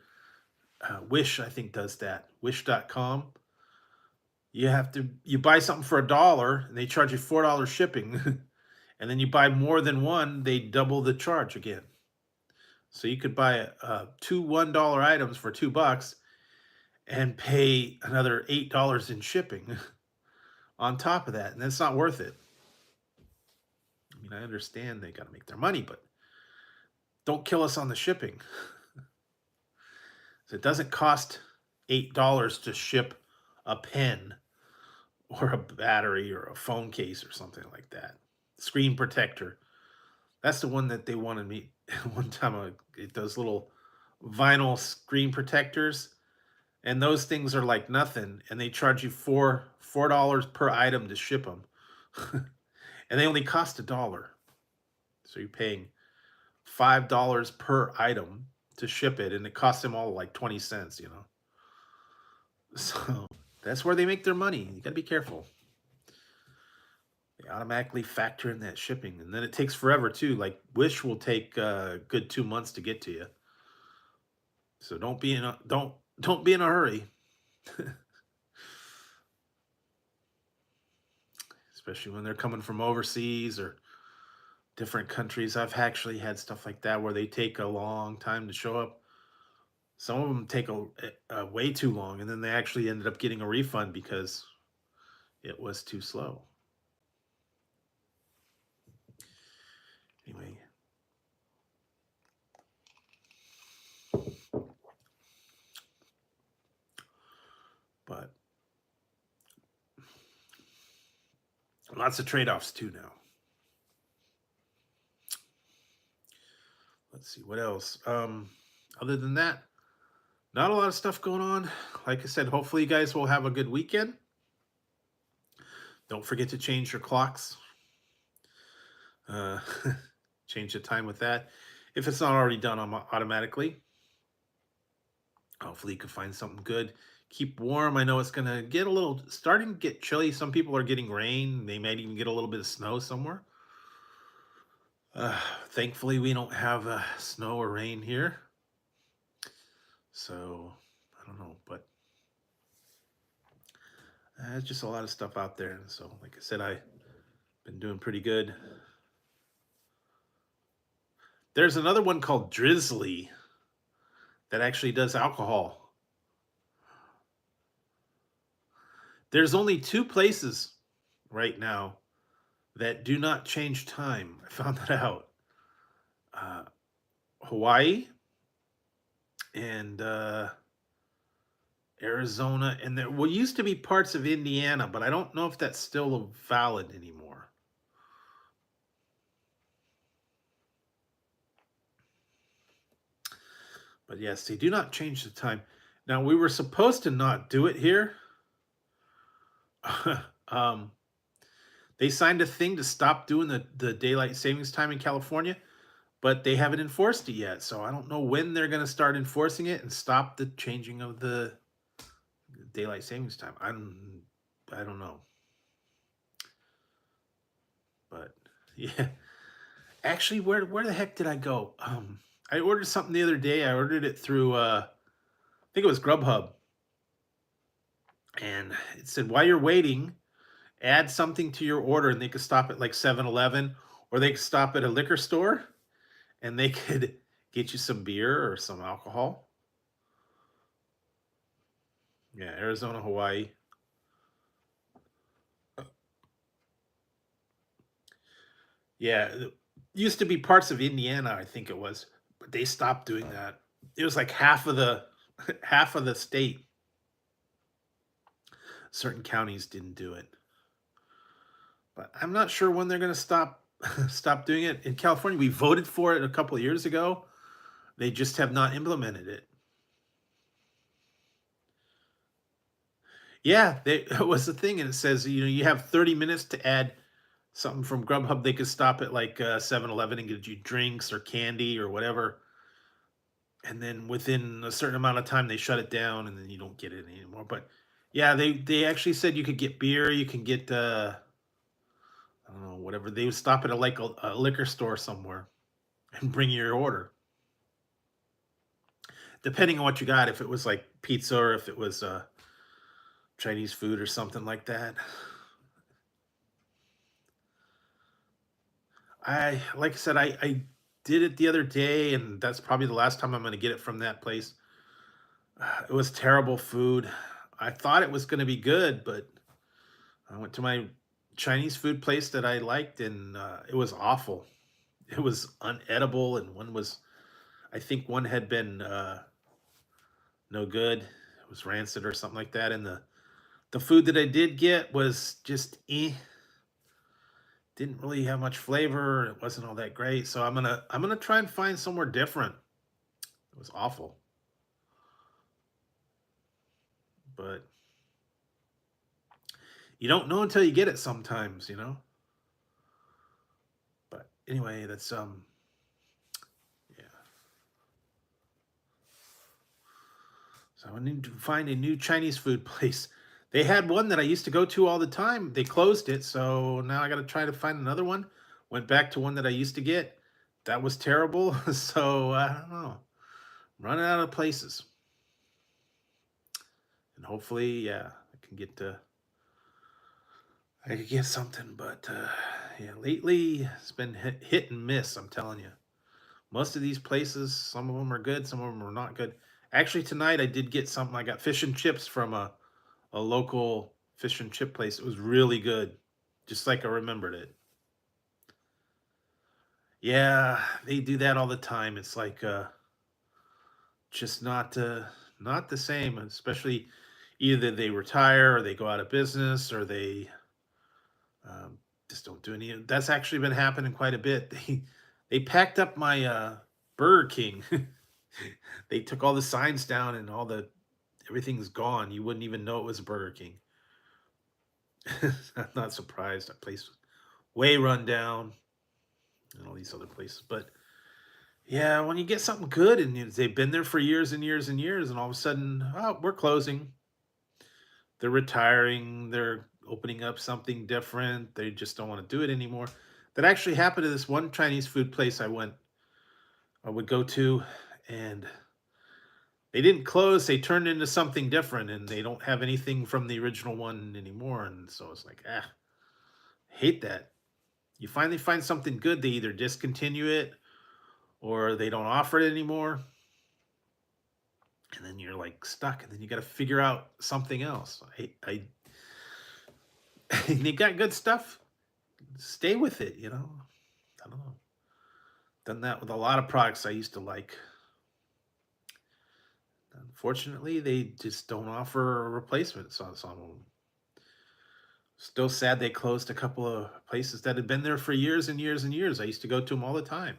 Wish, I think, does that. Wish.com. You buy something for $1 and they charge you $4 shipping. And then you buy more than one, they double the charge again. So you could buy two $1 items for $2 and pay another $8 in shipping on top of that, and that's not worth it. I mean, I understand they got to make their money, but don't kill us on the shipping. So it doesn't cost $8 to ship a pen or a battery or a phone case or something like that. Screen protector. That's the one that they wanted me one time. Those little vinyl screen protectors, and those things are like nothing, and they charge you $4 per item to ship them, and they only cost $1. So you're paying $5 per item to ship it, and it costs them all like 20 cents. So that's where they make their money. You got to be careful. They automatically factor in that shipping, and then it takes forever too. Like Wish will take a good 2 months to get to you. So don't be in a hurry. Especially when they're coming from overseas or different countries. I've actually had stuff like that where they take a long time to show up. Some of them take a way too long, and then they actually ended up getting a refund because it was too slow. Anyway. But lots of trade-offs too now. Let's see what else. Other than that, not a lot of stuff going on. Like I said, hopefully you guys will have a good weekend. Don't forget to change your clocks. Change the time with that if it's not already done automatically. Hopefully you can find something good. Keep warm. I know it's going to get starting to get chilly. Some people are getting rain. They might even get a little bit of snow somewhere. Thankfully, we don't have snow or rain here. So, I don't know, but there's just a lot of stuff out there. And so, like I said, I've been doing pretty good. There's another one called Drizzly that actually does alcohol. There's only 2 places right now that do not change time. I found that out. Uh, Hawaii and Arizona, and there well used to be parts of Indiana, but I don't know if that's still valid anymore. But yes, they do not change the time. Now we were supposed to not do it here. um, they signed a thing to stop doing the daylight savings time in California, but they haven't enforced it yet. So I don't know when they're going to start enforcing it and stop the changing of the daylight savings time. I don't know. But yeah. Actually, where the heck did I go? I ordered something the other day. I ordered it through I think it was Grubhub. And it said while you're waiting, add something to your order, and they could stop at like 7-Eleven, or they could stop at a liquor store and they could get you some beer or some alcohol. Yeah, Arizona, Hawaii. Yeah, it used to be parts of Indiana, I think it was, but they stopped doing that. It was like half of the half of the state. Certain counties didn't do it. But I'm not sure when they're going to stop stop doing it. In California, we voted for it a couple of years ago. They just have not implemented it. Yeah, it was the thing, and it says you have 30 minutes to add something from Grubhub. They could stop at like 7-Eleven and get you drinks or candy or whatever, and then within a certain amount of time they shut it down, and then you don't get it anymore. But yeah, they actually said you could get beer, you can get I don't know whatever. They would stop at a liquor store somewhere and bring your order, depending on what you got. If it was like pizza or if it was Chinese food or something like that. Like I said, I did it the other day, and that's probably the last time I'm going to get it from that place. It was terrible food. I thought it was going to be good, but I went to my Chinese food place that I liked, and it was awful. It was unedible, and I think one had been no good. It was rancid or something like that. And the food that I did get was just didn't really have much flavor. It wasn't all that great. So I'm gonna try and find somewhere different. It was awful. But you don't know until you get it sometimes. But anyway, that's yeah. So I need to find a new Chinese food place. They had one that I used to go to all the time. They closed it, so now I got to try to find another one. Went back to one that I used to get. That was terrible. So I don't know. Running out of places, and hopefully, yeah, I could get something. But yeah, lately it's been hit and miss. I'm telling you. Most of these places, some of them are good, some of them are not good. Actually, tonight I did get something. I got fish and chips from a local fish and chip place. It was really good, just like I remembered it. Yeah, they do that all the time. It's like just not the same. Especially either they retire or they go out of business or they um, just don't do any. That's actually been happening quite a bit. They packed up my Burger King. They took all the signs down and everything's gone. You wouldn't even know it was a Burger King. I'm not surprised. That place was way run down and all these other places. But yeah, when you get something good and they've been there for years and years and years, and all of a sudden, oh, we're closing. They're retiring. They're opening up something different. They just don't want to do it anymore. That actually happened to this one Chinese food place I would go to, and they didn't close. They turned into something different, and they don't have anything from the original one anymore. And so it's like, hate that. You finally find something good, they either discontinue it or they don't offer it anymore. And then you're like stuck, and then you got to figure out something else. They got good stuff. stay with it, you know. I don't know. Done that with a lot of products I used to like. Unfortunately, they just don't offer replacements on some of them. Still sad they closed a couple of places that had been there for years and years and years. I used to go to them all the time.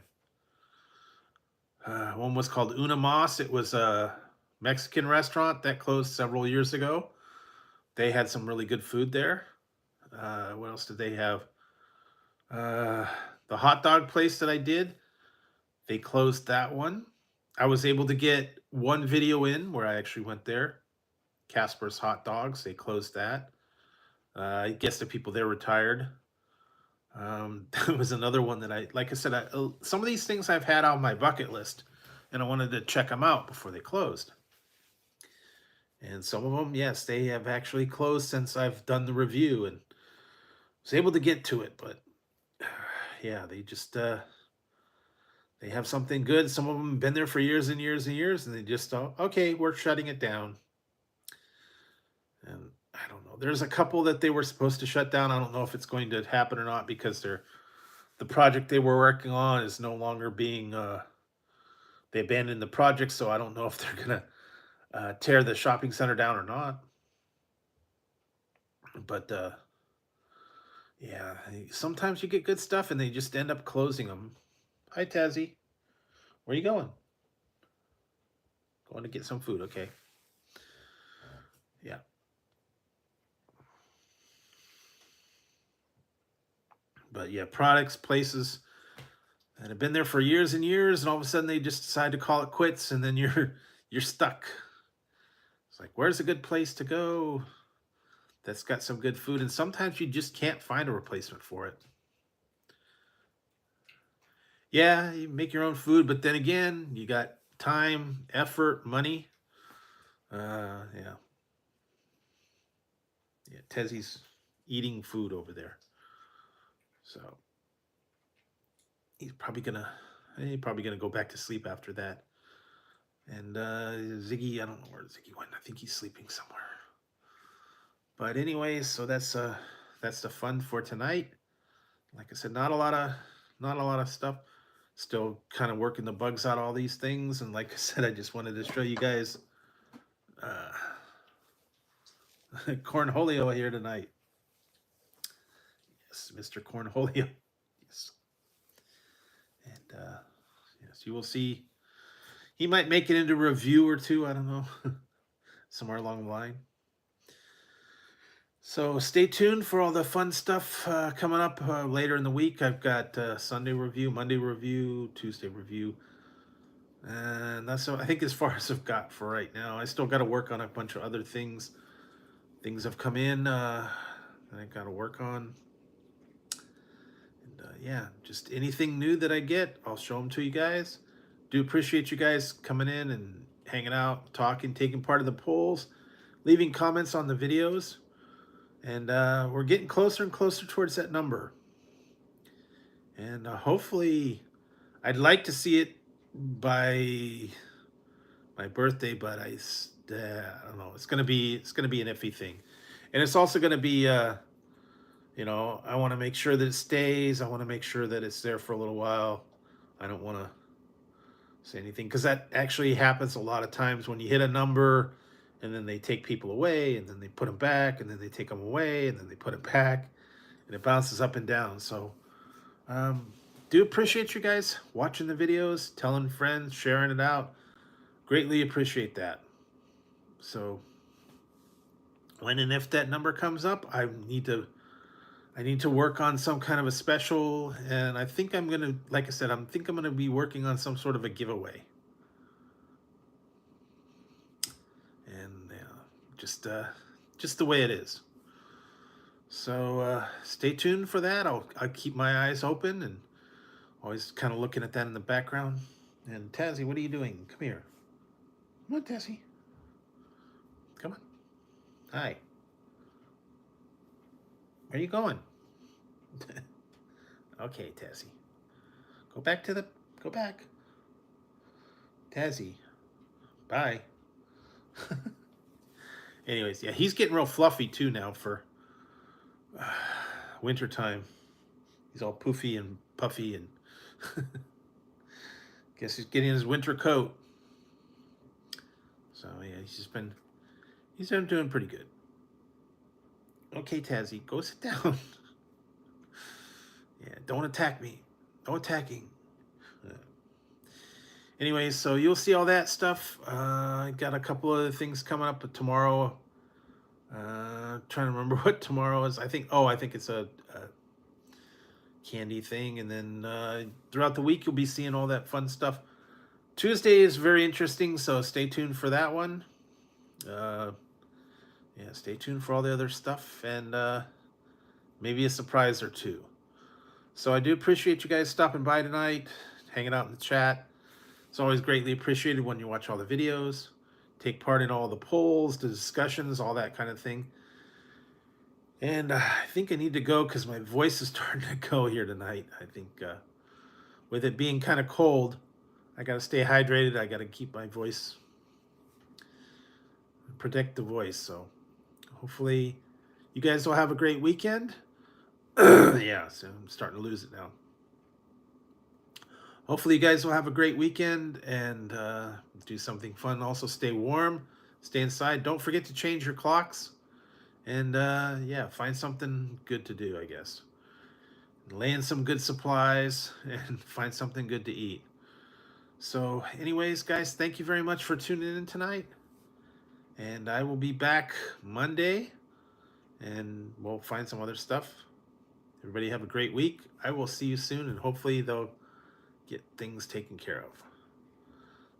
One was called Una Mas. It was a Mexican restaurant that closed several years ago. They had some really good food there. What else did they have? Uh, the hot dog place that I did, they closed that one. I was able to get one video in where I actually went there. Casper's Hot Dogs, they closed that. I guess the people there retired. That was another one that like I said, some of these things I've had on my bucket list, and I wanted to check them out before they closed. And some of them, yes, they have actually closed since I've done the review and was able to get to it. But yeah, they just they have something good. Some of them have been there for years and years and years, and they just thought, okay, we're shutting it down. And I don't know. There's a couple that they were supposed to shut down. I don't know if it's going to happen or not because the project they were working on is no longer being they abandoned the project, so I don't know if they're gonna tear the shopping center down or not. But yeah, sometimes you get good stuff and they just end up closing them. Hi, Tazzy. Where you going? Going to get some food. Okay. Yeah. But yeah, products, places that have been there for years and years, and all of a sudden they just decide to call it quits, and then you're stuck. It's like, where's a good place to go that's got some good food? And sometimes you just can't find a replacement for it. Yeah, you make your own food, but then again, you got time, effort, money. Yeah. Yeah, Tezzy's eating food over there. So he's probably gonna go back to sleep after that. And Ziggy, I don't know where Ziggy went. I think he's sleeping somewhere. But anyways, so that's the fun for tonight. Like I said, not a lot of stuff. Still kind of working the bugs out all these things, and like I said, I just wanted to show you guys uh, Cornholio here tonight. Yes, Mr. Cornholio. Yes, and yes, you will see. He might make it into a review or two. I don't know, somewhere along the line. So stay tuned for all the fun stuff coming up later in the week. I've got Sunday review, Monday review, Tuesday review. And that's, I think, as far as I've got for right now. I still got to work on a bunch of other things. Things have come in that I got to work on. And yeah, just anything new that I get, I'll show them to you guys. Do appreciate you guys coming in and hanging out, talking, taking part of the polls, leaving comments on the videos. And we're getting closer and closer towards that number. And hopefully, I'd like to see it by my birthday, but I don't know. It's gonna be an iffy thing, and it's also gonna be I want to make sure that it stays. I want to make sure that it's there for a little while. I don't want to say anything because that actually happens a lot of times when you hit a number and then they take people away and then they put them back and then they take them away and then they put it back and it bounces up and down. So do appreciate you guys watching the videos, telling friends, sharing it out. Greatly appreciate that. So when and if that number comes up, I need to work on some kind of a special, and I think I'm gonna, like I said, I'm gonna be working on some sort of a giveaway. And just the way it is. So stay tuned for that. I'll keep my eyes open and always kind of looking at that in the background. And Tazzy, what are you doing? Come here. Come on, Tazzy. Come on. Hi. Where are you going? Okay, Tazzy. Go back. Tazzy. Bye. Anyways, yeah, he's getting real fluffy too now for winter time. He's all poofy and puffy, and guess he's getting his winter coat. So yeah, he's been doing pretty good. Okay, Tazzy, go sit down. Yeah, don't attack me. No attacking. Anyways, so you'll see all that stuff. I got a couple other things coming up tomorrow. Trying to remember what tomorrow is. I think it's a candy thing, and then throughout the week you'll be seeing all that fun stuff. Tuesday is very interesting, so stay tuned for that one. Yeah, stay tuned for all the other stuff, and maybe a surprise or two. So I do appreciate you guys stopping by tonight, hanging out in the chat. It's always greatly appreciated when you watch all the videos, take part in all the polls, the discussions, all that kind of thing. And I think I need to go because my voice is starting to go here tonight. I think with it being kind of cold, I got to stay hydrated. I got to keep my voice, protect the voice. So hopefully you guys will have a great weekend. Yeah, so I'm starting to lose it now. Hopefully you guys will have a great weekend and do something fun. Also stay warm, stay inside. Don't forget to change your clocks. And yeah, find something good to do, I guess. Lay in some good supplies and find something good to eat. So anyways, guys, thank you very much for tuning in tonight. And I will be back Monday and we'll find some other stuff. Everybody have a great week. I will see you soon, and hopefully they'll get things taken care of.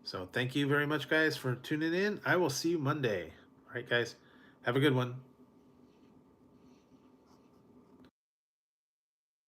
So thank you very much, guys, for tuning in. I will see you Monday. All right, guys, have a good one.